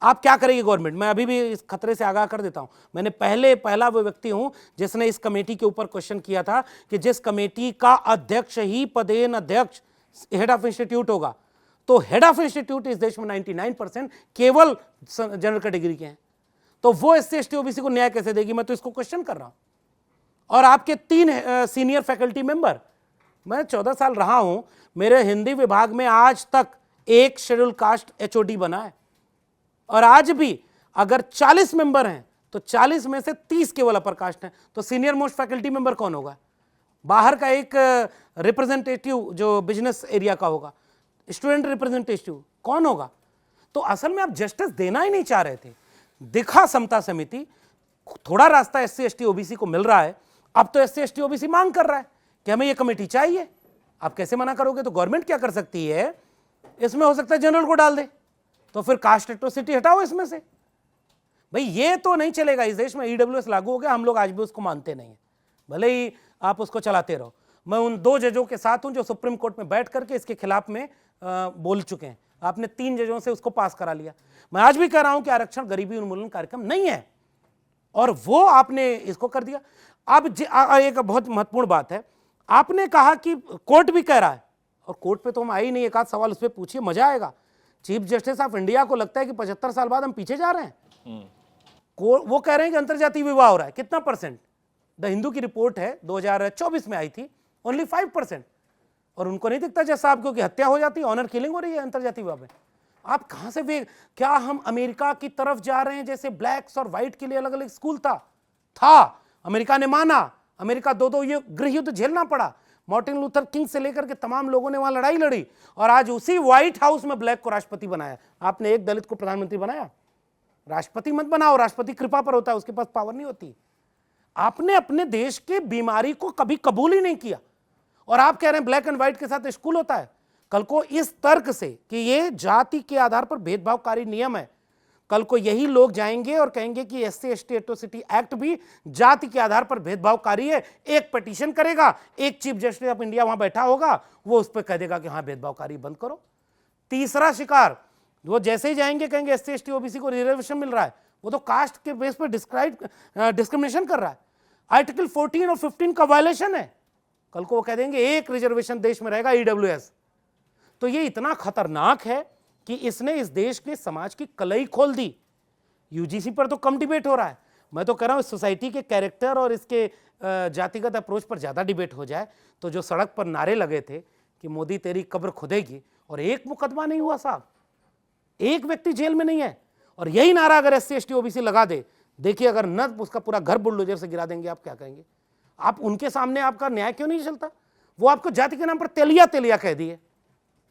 आप क्या करेगी गवर्नमेंट? मैं अभी भी इस खतरे से आगाह कर देता हूं। मैंने पहला वो व्यक्ति हूं जिसने इस कमेटी के ऊपर क्वेश्चन किया था कि जिस कमेटी का अध्यक्ष ही पदेन अध्यक्ष हेड ऑफ इंस्टीट्यूट होगा, तो हेड ऑफ इंस्टीट्यूट इस देश में 99% केवल जनरल कैटेगरी के हैं, तो वो SC/ST OBC को न्याय कैसे देगी? मैं तो इसको क्वेश्चन कर रहा हूं। और आपके 3 सीनियर फैकल्टी मेंबर, मैं 14 साल रहा हूं, मेरे हिंदी विभाग में आज तक एक शेड्यूल कास्ट HOD बना है, और आज भी अगर 40 मेंबर हैं तो 40 में से 30 केवल अपर कास्ट हैं, तो सीनियर मोस्ट फैकल्टी मेंबर कौन होगा? बाहर का एक रिप्रेजेंटेटिव जो बिजनेस एरिया का होगा, स्टूडेंट रिप्रेजेंटेटिव कौन होगा? तो असल में आप जस्टिस देना ही नहीं चाह रहे थे। दिखा समता समिति थोड़ा रास्ता SC ST OBC को मिल रहा है, अब तो SC ST OBC मांग कर रहा है कि हमें ये कमेटी चाहिए। आप कैसे मना करोगे? तो गवर्नमेंट क्या कर सकती है, इसमें हो सकता है जनरल को डाल दे, तो फिर कास्ट एट्रोसिटी हटाओ इसमें से। भाई ये तो नहीं चलेगा इस देश में। EWS लागू हो गया, हम लोग आज भी उसको मानते नहीं है, भले ही आप उसको चलाते रहो। मैं उन 2 जजों के साथ हूं जो सुप्रीम कोर्ट में बैठ करके इसके खिलाफ में बोल चुके हैं। आपने 3 जजों से उसको पास करा लिया। मैं आज भी कह रहा हूं कि आरक्षण गरीबी उन्मूलन कार्यक्रम नहीं है, और वो आपने इसको कर दिया। अब एक बहुत महत्वपूर्ण बात है, आपने कहा कि कोर्ट भी कह रहा है, और कोर्ट पे तो हम आए ही नहीं, एक आध सवाल उस पर पूछिए, मजा आएगा। चीफ जस्टिस ऑफ इंडिया को लगता है कि 75 साल बाद हम पीछे जा रहे हैं। वो कह रहे हैं कि अंतर्जातीय विवाह हो रहा है। कितना %? द हिंदू की रिपोर्ट है 2024 में आई थी, ओनली 5%। और उनको नहीं दिखता जैसा आपको कि हत्या हो जाती है, ऑनर किलिंग हो रही है अंतर्जातीय विवाह में। आप कहां से क्या हम अमेरिका की तरफ जा रहे हैं, जैसे ब्लैक्स और व्हाइट के लिए अलग अलग स्कूल था। अमेरिका ने माना, अमेरिका 2 गृह युद्ध झेलना पड़ा, मार्टिन लूथर किंग से लेकर के तमाम लोगों ने वहां लड़ाई लड़ी, और आज उसी व्हाइट हाउस में ब्लैक को राष्ट्रपति बनाया। आपने एक दलित को प्रधानमंत्री बनाया? राष्ट्रपति मत बनाओ, राष्ट्रपति कृपा पर होता है, उसके पास पावर नहीं होती। आपने अपने देश के बीमारी को कभी कबूल ही नहीं किया, और आप कह रहे हैं ब्लैक एंड व्हाइट के साथ स्कूल होता है। कल को इस तर्क से कि ये जाति के आधार पर भेदभावकारी नियम है, कल को यही लोग जाएंगे और कहेंगे कि SC ST एट्रोसिटी एक्ट भी जाति के आधार पर भेदभावकारी है। एक पिटीशन करेगा, एक चीफ जस्टिस ऑफ इंडिया वहां बैठा होगा, वो उस पर कह देगा कि हाँ भेदभावकारी बंद करो। तीसरा शिकार, वो जैसे ही जाएंगे कहेंगे SC ST OBC को रिजर्वेशन मिल रहा है, वो तो कास्ट के बेस पर डिस्क्रिमिनेशन कर रहा है। आर्टिकल 14 और 15 का वायलेशन है। कल को वो कह देंगे एक रिजर्वेशन देश में रहेगा, EWS। तो ये इतना खतरनाक है कि इसने इस देश के समाज की कलई खोल दी। UGC पर तो कम डिबेट हो रहा है, मैं तो कह रहा हूं सोसाइटी के कैरेक्टर और इसके जातिगत अप्रोच पर ज्यादा डिबेट हो जाए। तो जो सड़क पर नारे लगे थे कि मोदी तेरी कब्र खुदेगी, और एक मुकदमा नहीं हुआ साहब, एक व्यक्ति जेल में नहीं है, और यही नारा अगर SC ST OBC लगा दे, देखिए अगर न उसका पूरा घर बुलडोजर से गिरा देंगे, आप क्या कहेंगे? आप उनके सामने आपका न्याय क्यों नहीं चलता? वो आपको जाति के नाम पर तेलिया तेलिया कह दिए।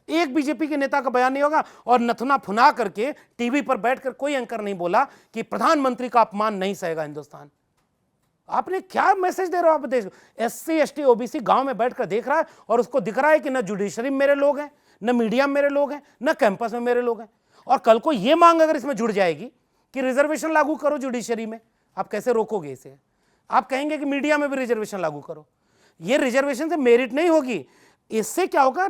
एक बीजेपी के नेता का बयान नहीं होगा, और नथुना फुना करके टीवी पर बैठकर कोई एंकर नहीं बोला कि प्रधानमंत्री का अपमान नहीं सहेगा हिंदुस्तान। आपने क्या मैसेज दे रहे हो आप देश? SC ST OBC गांव में बैठकर देख रहा है, और उसको दिख रहा है कि न जुडिशरी में मेरे लोग हैं, न मीडिया में मेरे लोग हैं, न कैंपस में मेरे लोग हैं। और कल को ये मांग अगर इसमें जुड़ जाएगी कि रिजर्वेशन लागू करो जुडिशरी में, आप कैसे रोकोगे इसे? आप कहेंगे कि मीडिया में भी रिजर्वेशन लागू करो। ये रिजर्वेशन से मेरिट नहीं होगी, इससे क्या होगा,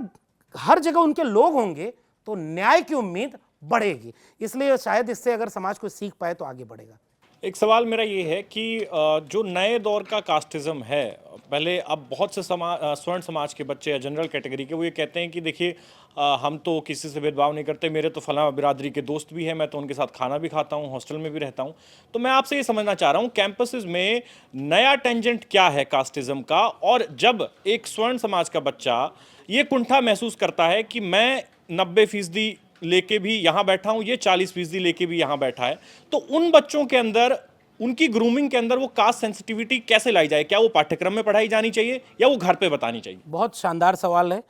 हर जगह उनके लोग होंगे तो न्याय की उम्मीद बढ़ेगी। इसलिए शायद इससे अगर समाज को सीख पाए तो आगे बढ़ेगा। एक सवाल मेरा ये है कि जो नए दौर का कास्टिज्म है, पहले अब बहुत से स्वर्ण समाज के बच्चे या जनरल कैटेगरी के वो ये कहते हैं कि देखिए हम तो किसी से भेदभाव नहीं करते, मेरे तो फलां बिरादरी के दोस्त भी हैं, मैं तो उनके साथ खाना भी खाता हूँ, हॉस्टल में भी रहता हूँ। तो मैं आपसे ये समझना चाह रहा हूँ कैंपसेस में नया टेंजेंट क्या है कास्टिज्म का, और जब एक स्वर्ण समाज का बच्चा ये कुंठा महसूस करता है कि मैं 90% लेके भी यहाँ बैठा हूँ, ये 40% लेके भी यहाँ बैठा है, तो उन बच्चों के अंदर, उनकी ग्रूमिंग के अंदर वो कास्ट सेंसिटिविटी कैसे लाई जाए? क्या वो पाठ्यक्रम में पढ़ाई जानी चाहिए या वो घर पे बतानी चाहिए? बहुत शानदार सवाल है,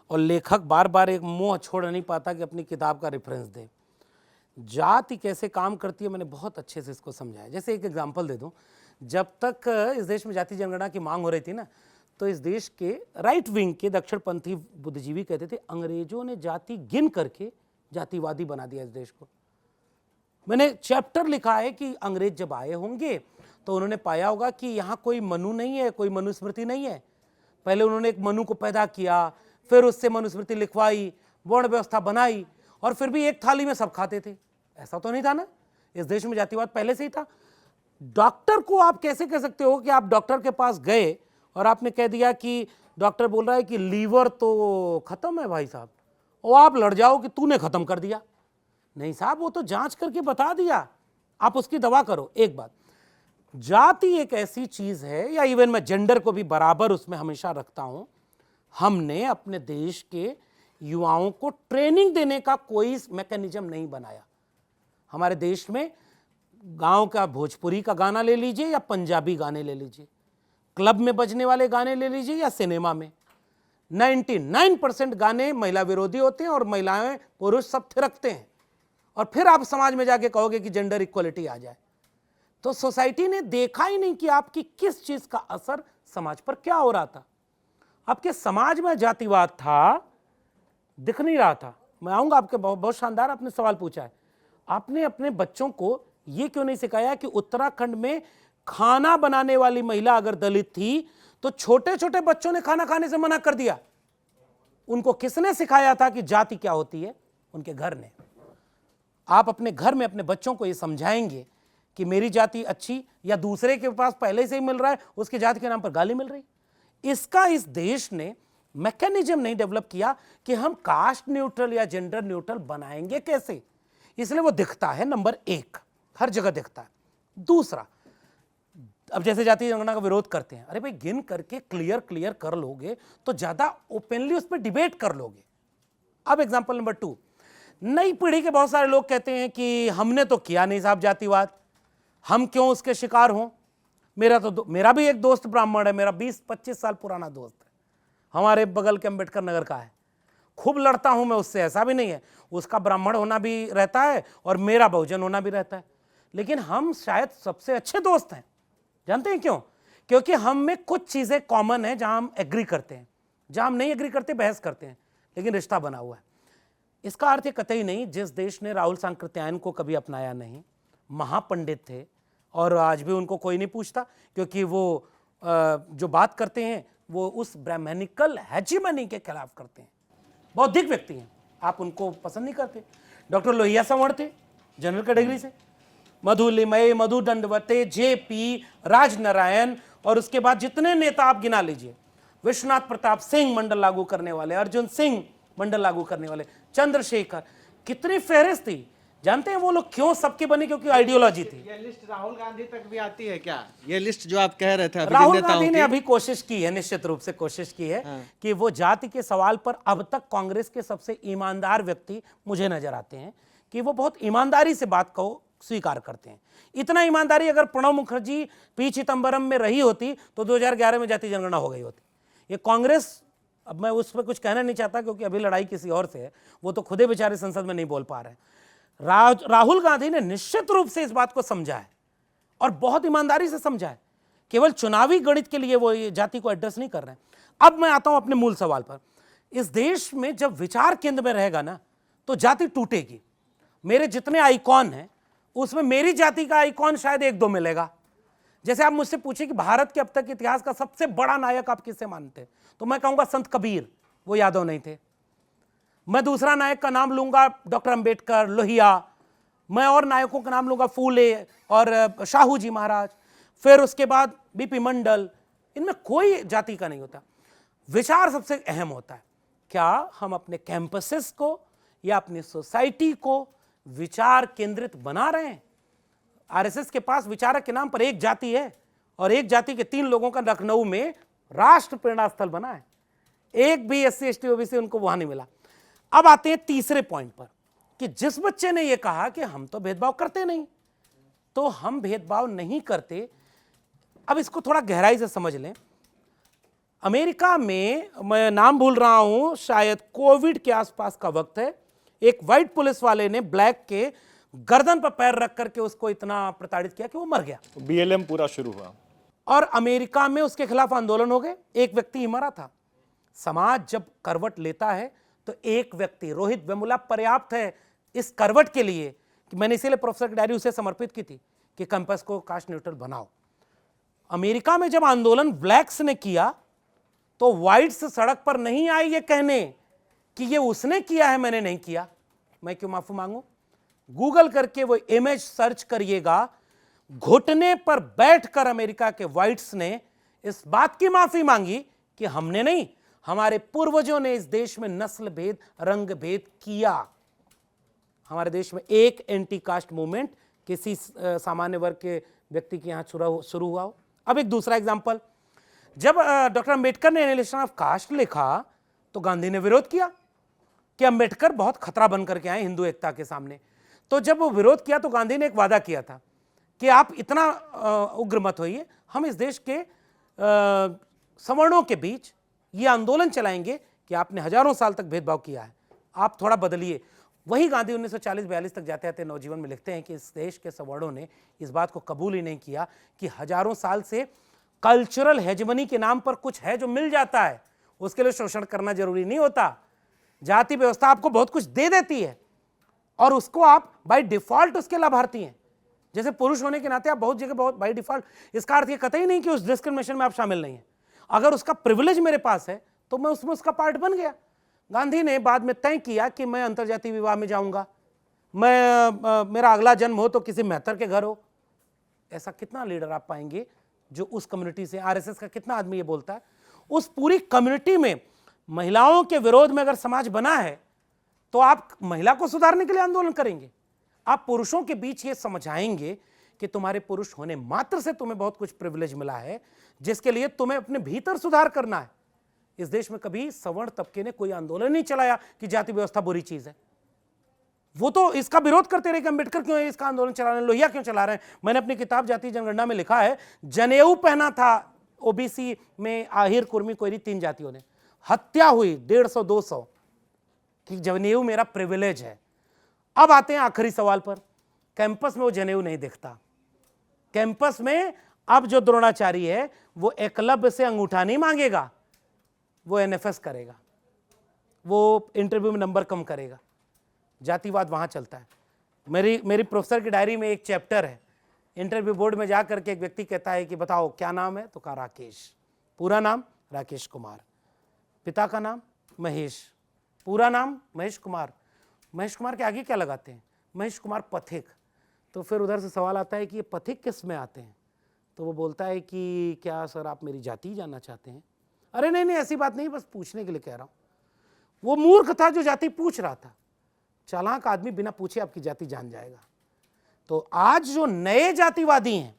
और लेखक बार बार एक मुंह छोड़ नहीं पाता कि अपनी किताब का रेफरेंस दे। जाति कैसे काम करती है मैंने बहुत अच्छे से इसको समझाया। जैसे एक एग्जांपल दे दूं, जब तक इस देश में जाति जनगणना की मांग हो रही थी ना, तो इस देश के राइट विंग के दक्षिणपंथी बुद्धिजीवी कहते थे अंग्रेजों ने जाति गिन करके जातिवादी बना दिया इस देश को। मैंने चैप्टर लिखा है कि अंग्रेज जब आए होंगे तो उन्होंने पाया होगा कि यहाँ कोई मनु नहीं है, कोई मनुस्मृति नहीं है। पहले उन्होंने एक मनु को पैदा किया, फिर उससे मनुस्मृति लिखवाई, वर्ण व्यवस्था बनाई, और फिर भी एक थाली में सब खाते थे। ऐसा तो नहीं था ना, इस देश में जातिवाद पहले से ही था। डॉक्टर को आप कैसे कह सकते हो कि आप डॉक्टर के पास गए और आपने कह दिया कि डॉक्टर बोल रहा है कि लीवर तो खत्म है भाई साहब, और आप लड़ जाओ कि तूने खत्म कर दिया? नहीं साहब, वो तो जांच करके बता दिया, आप उसकी दवा करो। एक बात, जाति एक ऐसी चीज है, या इवन मैं जेंडर को भी बराबर उसमें हमेशा रखता हूं। हमने अपने देश के युवाओं को ट्रेनिंग देने का कोई मैकेनिज्म नहीं बनाया। हमारे देश में गांव का भोजपुरी का गाना ले लीजिए या पंजाबी गाने ले लीजिए, क्लब में बजने वाले गाने ले लीजिए या सिनेमा में, 99% गाने महिला विरोधी होते हैं, और महिलाएं पुरुष सब थिरकते हैं। और फिर आप समाज में जाके कहोगे कि जेंडर इक्वलिटी आ जाए। तो सोसाइटी ने देखा ही नहीं कि आपकी किस चीज का असर समाज पर क्या हो रहा था। आपके समाज में जातिवाद था, दिख नहीं रहा था। मैं आऊंगा आपके, बहुत शानदार आपने सवाल पूछा है। आपने अपने बच्चों को यह क्यों नहीं सिखाया कि उत्तराखंड में खाना बनाने वाली महिला अगर दलित थी तो छोटे छोटे बच्चों ने खाना खाने से मना कर दिया। उनको किसने सिखाया था कि जाति क्या होती है? उनके घर ने। आप अपने घर में अपने बच्चों को यह समझाएंगे कि मेरी जाति अच्छी, या दूसरे के पास पहले से ही मिल रहा है उसकी जाति के नाम पर गाली मिल रही, इसका इस देश ने मैकेनिज्म नहीं डेवलप किया कि हम कास्ट न्यूट्रल या जेंडर न्यूट्रल बनाएंगे कैसे। इसलिए वो दिखता है नंबर एक, हर जगह दिखता है। दूसरा, अब जैसे जातीय जनगणना का विरोध करते हैं, अरे भाई गिन करके क्लियर कर लोगे तो ज्यादा ओपनली उस पर डिबेट कर लोगे। अब एग्जांपल नंबर 2, नई पीढ़ी के बहुत सारे लोग कहते हैं कि हमने तो किया नहीं साहब जातिवाद, हम क्यों उसके शिकार हों। मेरा भी एक दोस्त ब्राह्मण है, मेरा 20-25 साल पुराना दोस्त है, हमारे बगल के अंबेडकर नगर का है। खूब लड़ता हूं मैं उससे, ऐसा भी नहीं है, उसका ब्राह्मण होना भी रहता है और मेरा बहुजन होना भी रहता है, लेकिन हम शायद सबसे अच्छे दोस्त हैं। जानते हैं क्यों? क्योंकि हम में कुछ चीजें कॉमन है, जहां हम एग्री करते हैं, जहां हम नहीं एग्री करते बहस करते हैं, लेकिन रिश्ता बना हुआ है। इसका अर्थ ये कतई नहीं, जिस देश ने राहुल सांकृत्यायन को कभी अपनाया नहीं, महापंडित थे और आज भी उनको कोई नहीं पूछता, क्योंकि वो जो बात करते हैं वो उस ब्राह्मणिकल हेजिमनी के खिलाफ करते हैं। बौद्धिक व्यक्ति हैं, आप उनको पसंद नहीं करते। डॉक्टर लोहिया संवर्ण थे जनरल कैटेगरी से, मधुलिमय, मधु दंडवते, जेपी, राजनारायण, और उसके बाद जितने नेता आप गिना लीजिए, विश्वनाथ प्रताप सिंह मंडल लागू करने वाले, अर्जुन सिंह मंडल लागू करने वाले, चंद्रशेखर, कितनी फहरिस्त थी। जानते हैं वो लोग क्यों सबके बने? क्योंकि आइडियोलॉजी थी। ये लिस्ट राहुल गांधी तक भी आती है क्या? ये लिस्ट जो आप कह रहे थे अभी राहुल नेताओं गांधी ने की? अभी कोशिश की है, निश्चित रूप से कोशिश की है कि वो जाति के सवाल पर अब तक कांग्रेस के सबसे ईमानदार व्यक्ति मुझे नजर आते हैं कि वो बहुत ईमानदारी से बात को स्वीकार करते हैं। इतना ईमानदारी अगर प्रणब मुखर्जी पी चिदम्बरम में रही होती तो 2011 में जाति जनगणना हो गई होती। ये कांग्रेस, अब मैं उस पर कुछ कहना नहीं चाहता क्योंकि अभी लड़ाई किसी और से है, वो तो खुदे बेचारे संसद में नहीं बोल पा रहे हैं। राहुल गांधी ने निश्चित रूप से इस बात को समझा है और बहुत ईमानदारी से समझा है। केवल चुनावी गणित के लिए वो ये जाति को एड्रेस नहीं कर रहे हैं। अब मैं आता हूं अपने मूल सवाल पर। इस देश में जब विचार केंद्र में रहेगा ना तो जाति टूटेगी। मेरे जितने आइकॉन हैं उसमें मेरी जाति का आइकॉन शायद 1-2 मिलेगा। जैसे आप मुझसे पूछे कि भारत के अब तक इतिहास का सबसे बड़ा नायक आप किसे मानते हैं, तो मैं कहूंगा संत कबीर, वो यादव नहीं थे। मैं दूसरा नायक का नाम लूंगा डॉक्टर अंबेडकर, लोहिया। मैं और नायकों का नाम लूंगा फूले और शाहू जी महाराज, फिर उसके बाद बीपी मंडल। इनमें कोई जाति का नहीं होता। विचार सबसे अहम होता है। क्या हम अपने कैंपसेस को या अपनी सोसाइटी को विचार केंद्रित बना रहे हैं? आरएसएस के पास विचारक के नाम पर एक जाति है और एक जाति के 3 लोगों का लखनऊ में राष्ट्र प्रेरणा स्थल बना है। एक भी SC ST OBC उनको वहां नहीं मिला। अब आते हैं तीसरे पॉइंट पर कि जिस बच्चे ने यह कहा कि हम तो भेदभाव करते नहीं, तो हम भेदभाव नहीं करते। अब इसको थोड़ा गहराई से समझ लें। अमेरिका में, मैं नाम भूल रहा हूं, शायद कोविड के आसपास का वक्त है, एक व्हाइट पुलिस वाले ने ब्लैक के गर्दन पर पैर रख करके उसको इतना प्रताड़ित किया कि वो मर गया। BLM पूरा शुरू हुआ और अमेरिका में उसके खिलाफ आंदोलन हो गए। एक व्यक्ति ही मरा था। समाज जब करवट लेता है तो एक व्यक्ति, रोहित वेमुला, पर्याप्त है इस करवट के लिए कि मैंने इसीलिए प्रोफेसर की डायरी उसे समर्पित की थी कि कैंपस को कास्ट न्यूट्रल बनाओ। अमेरिका में जब आंदोलन ब्लैक्स ने किया तो व्हाइट्स सड़क पर नहीं आए ये कहने कि ये उसने किया है, मैंने नहीं किया, मैं क्यों माफी मांगू। गूगल करके वो इमेज सर्च करिएगा। घुटने पर बैठकर अमेरिका के व्हाइट्स ने इस बात की माफी मांगी कि हमने नहीं, हमारे पूर्वजों ने इस देश में नस्ल भेद, रंग भेद किया। हमारे देश में एक एंटी कास्ट मूवमेंट किसी सामान्य वर्ग के व्यक्ति के यहां शुरू हुआ हो। अब एक दूसरा एग्जांपल, जब डॉक्टर अंबेडकर ने एनिहिलेशन ऑफ कास्ट लिखा तो गांधी ने विरोध किया कि अंबेडकर बहुत खतरा बन करके आए हिंदू एकता के सामने। तो जब वो विरोध किया तो गांधी ने एक वादा किया था कि आप इतना उग्र मत होइए, हम इस देश के सवर्णों के बीच ये आंदोलन चलाएंगे कि आपने हजारों साल तक भेदभाव किया है, आप थोड़ा बदलिए। वही गांधी 1940-42 तक जाते जाते नवजीवन में लिखते हैं कि इस देश के सवर्णों ने इस बात को कबूल ही नहीं किया कि हजारों साल से कल्चरल हेजमनी के नाम पर कुछ है जो मिल जाता है, उसके लिए शोषण करना जरूरी नहीं होता। जाति व्यवस्था आपको बहुत कुछ दे देती है और उसको आप बाय डिफॉल्ट उसके लाभार्थी हैं। जैसे पुरुष होने के नाते आप बहुत जगह बहुत बाय डिफॉल्ट, इसका अर्थ ये कतई नहीं कि उस डिस्क्रिमिनेशन में आप शामिल नहीं हैं। अगर उसका प्रिविलेज मेरे पास है तो मैं उसमें उसका पार्ट बन गया। गांधी ने बाद में तय किया कि मैं अंतर्जातीय विवाह में जाऊंगा, मेरा अगला जन्म हो तो किसी मेहतर के घर हो। ऐसा कितना लीडर आप पाएंगे जो उस कम्युनिटी से, आरएसएस का कितना आदमी ये बोलता है, उस पूरी कम्युनिटी में महिलाओं के विरोध में अगर समाज बना है तो आप महिला को सुधारने के लिए आंदोलन करेंगे। आप पुरुषों के बीच ये समझाएंगे कि तुम्हारे पुरुष होने मात्र से तुम्हें बहुत कुछ प्रिविलेज मिला है जिसके लिए तुम्हें अपने भीतर सुधार करना है। इस देश में कभी सवर्ण तबके ने कोई आंदोलन नहीं चलाया कि जाति व्यवस्था बुरी चीज है। वो तो इसका विरोध करते रहे कि अम्बेडकर क्यों इसका आंदोलन चला रहे हैं, लोहिया क्यों चला रहे हैं। मैंने अपनी किताब जाति जनगणना में लिखा है, जनेऊ पहना था ओबीसी में आहिर, कुर्मी, कोयरी 3 जातियों ने, हत्या हुई 150-200 कि जनेऊ मेरा प्रिविलेज है। अब आते हैं आखिरी सवाल पर। कैंपस में वो जनेऊ नहीं दिखता। कैंपस में अब जो द्रोणाचारी है वो एकलव्य से अंगूठा नहीं मांगेगा, वो एनएफएस करेगा, वो इंटरव्यू में नंबर कम करेगा। जातिवाद वहां चलता है। मेरी प्रोफेसर की डायरी में एक चैप्टर है, इंटरव्यू बोर्ड में जाकर के एक व्यक्ति कहता है कि बताओ क्या नाम है, तो कहा राकेश। पूरा नाम राकेश कुमार, पिता का नाम महेश, पूरा नाम महेश कुमार। महेश कुमार के आगे क्या लगाते हैं, महेश कुमार पथिक। तो फिर उधर से सवाल आता है कि ये पथिक किस में आते हैं, तो वो बोलता है कि क्या सर आप मेरी जाति जानना चाहते हैं। अरे नहीं नहीं ऐसी बात नहीं, बस पूछने के लिए कह रहा हूं। वो मूर्ख था जो जाति पूछ रहा था। चालाक आदमी बिना पूछे आपकी जाति जान जाएगा। तो आज जो नए जातिवादी हैं,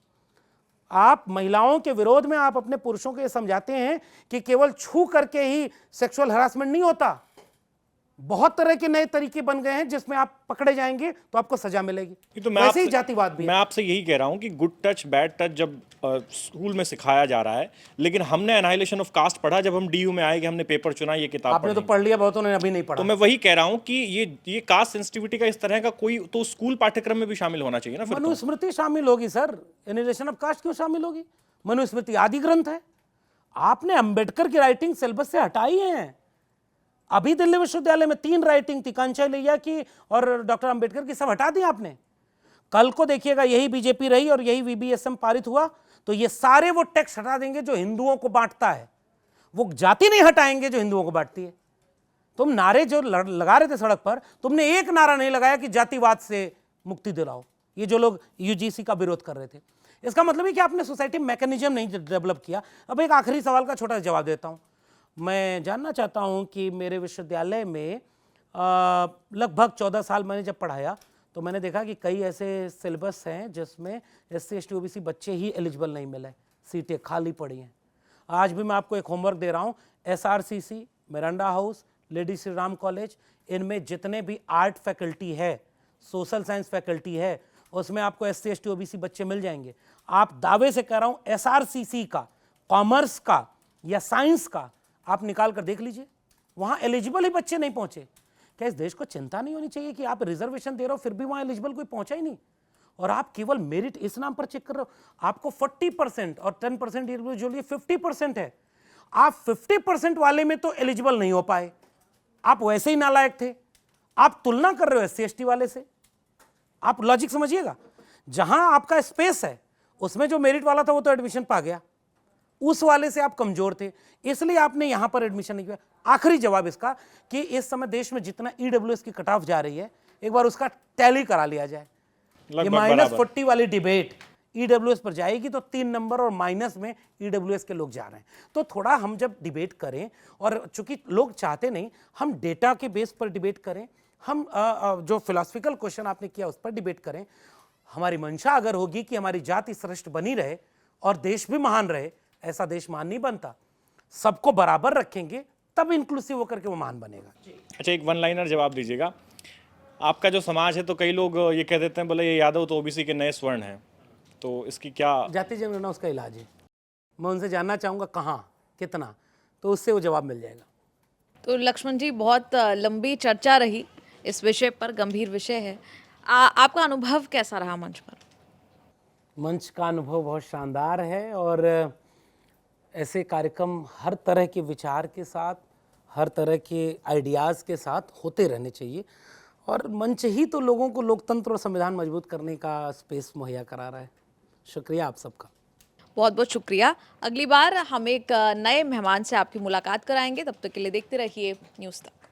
आप महिलाओं के विरोध में आप अपने पुरुषों को ये समझाते हैं कि केवल छू करके ही सेक्सुअल हरासमेंट नहीं होता। बहुत तरह के नए तरीके बन गए हैं जिसमें आप पकड़े जाएंगे तो आपको सजा मिलेगी। तो वैसे ही जातिवाद भी है। मैं आपसे यही कह रहा हूं कि गुड टच बैड टच जब स्कूल में सिखाया जा रहा है, लेकिन हमने एनाहिलेशन ऑफ कास्ट पढ़ा जब हम डीयू में आए कि हमने पेपर चुना, ये किताब आपने तो पढ़ी। पढ़ लिया, बहुतों ने अभी नहीं पढ़ा। तो मैं वही कह रहा हूं कि ये कास्ट सेंसिटिविटी का इस तरह का कोई तो स्कूल पाठ्यक्रम में भी शामिल होना चाहिए ना। फिर तो। मनुस्मृति शामिल होगी सर, एनाहिलेशन ऑफ कास्ट क्यों शामिल होगी। मनुस्मृति आदि ग्रंथ है, आपने अंबेडकर की राइटिंग सिलेबस से हटाई है। अभी दिल्ली विश्वविद्यालय में 3 राइटिंग थी, कांचालैया की और डॉक्टर अंबेडकर की, सब हटा दी आपने। कल को देखिएगा यही बीजेपी रही और यही वीबीएसएम पारित हुआ तो ये सारे वो टेक्स्ट हटा देंगे जो हिंदुओं को बांटता है, वो जाति नहीं हटाएंगे जो हिंदुओं को बांटती है। तुम नारे जो लगा रहे थे सड़क पर, तुमने एक नारा नहीं लगाया कि जातिवाद से मुक्ति दिलाओ, ये जो लोग यूजीसी का विरोध कर रहे थे। इसका मतलब है कि आपने सोसाइटी मैकेनिज्म नहीं डेवलप किया। अब एक आखिरी सवाल का छोटा जवाब देता हूं। मैं जानना चाहता हूं कि मेरे विश्वविद्यालय में लगभग 14 साल मैंने जब पढ़ाया तो मैंने देखा कि कई ऐसे सिलेबस हैं जिसमें SC ST OBC बच्चे ही एलिजिबल नहीं मिले, सीटें खाली पड़ी हैं। आज भी मैं आपको एक होमवर्क दे रहा हूं, SRCC, Miranda house, lady Shri Ram college, इनमें जितने भी आर्ट फैकल्टी है, सोशल साइंस फैकल्टी है, उसमें आपको SC ST OBC बच्चे मिल जाएंगे। आप दावे से कह रहा हूं SRCC का, कॉमर्स का या साइंस का आप निकाल कर देख लीजिए, वहां एलिजिबल ही बच्चे नहीं पहुंचे। क्या इस देश को चिंता नहीं होनी चाहिए कि आप रिजर्वेशन दे रहे हो फिर भी वहां एलिजिबल कोई पहुंचा ही नहीं, और आप केवल मेरिट इस नाम पर चेक कर रहे हो। आपको 40% और 10% जो 50% है, आप 50% वाले में तो एलिजिबल नहीं हो पाए, आप वैसे ही नालायक थे। आप तुलना कर रहे हो SC ST वाले से। आप लॉजिक समझिएगा, जहां आपका स्पेस है उसमें जो मेरिट वाला था वो तो एडमिशन पा गया, उस वाले से आप कमजोर थे, इसलिए आपने यहां पर एडमिशन नहीं किया। आखिरी जवाब इसका कि इस समय देश में जितना EWS की कट ऑफ जा रही है, एक बार उसका टैली करा लिया जाए। ये -40 वाली डिबेट EWS पर जाएगी तो 3 नंबर और माइनस में EWS के लोग जा रहे हैं। तो थोड़ा हम जब डिबेट करें, और चूंकि लोग चाहते नहीं, हम डेटा के बेस पर डिबेट करें, हम जो फिलोसफिकल क्वेश्चन आपने किया उस पर डिबेट करें। हमारी मंशा अगर होगी कि हमारी जाति श्रेष्ठ बनी रहे और देश भी महान रहे, ऐसा देश महान नहीं बनता। सबको बराबर रखेंगे तब इंक्लूसिव होकर के वो महान बनेगा। अच्छा, एक वन लाइनर जवाब दीजिएगा। आपका जो समाज है तो कई लोग ये कह देते हैं बोले ये यादव तो OBC के नए स्वर्ण हैं, तो इसकी क्या जाति जनगणना उसका इलाज है। मैं उनसे जानना चाहूंगा कहाँ कितना, तो उससे वो जवाब मिल जाएगा। तो लक्ष्मण जी, बहुत लंबी चर्चा रही, इस विषय पर, गंभीर विषय है। आपका अनुभव कैसा रहा मंच पर? मंच का अनुभव बहुत शानदार है और ऐसे कार्यक्रम हर तरह के विचार के साथ, हर तरह के आइडियाज़ के साथ होते रहने चाहिए और मंच ही तो लोगों को लोकतंत्र और संविधान मजबूत करने का स्पेस मुहैया करा रहा है। शुक्रिया आप सबका। बहुत बहुत शुक्रिया। अगली बार हम एक नए मेहमान से आपकी मुलाकात कराएंगे। तब तक के लिए देखते रहिए न्यूज़ तक।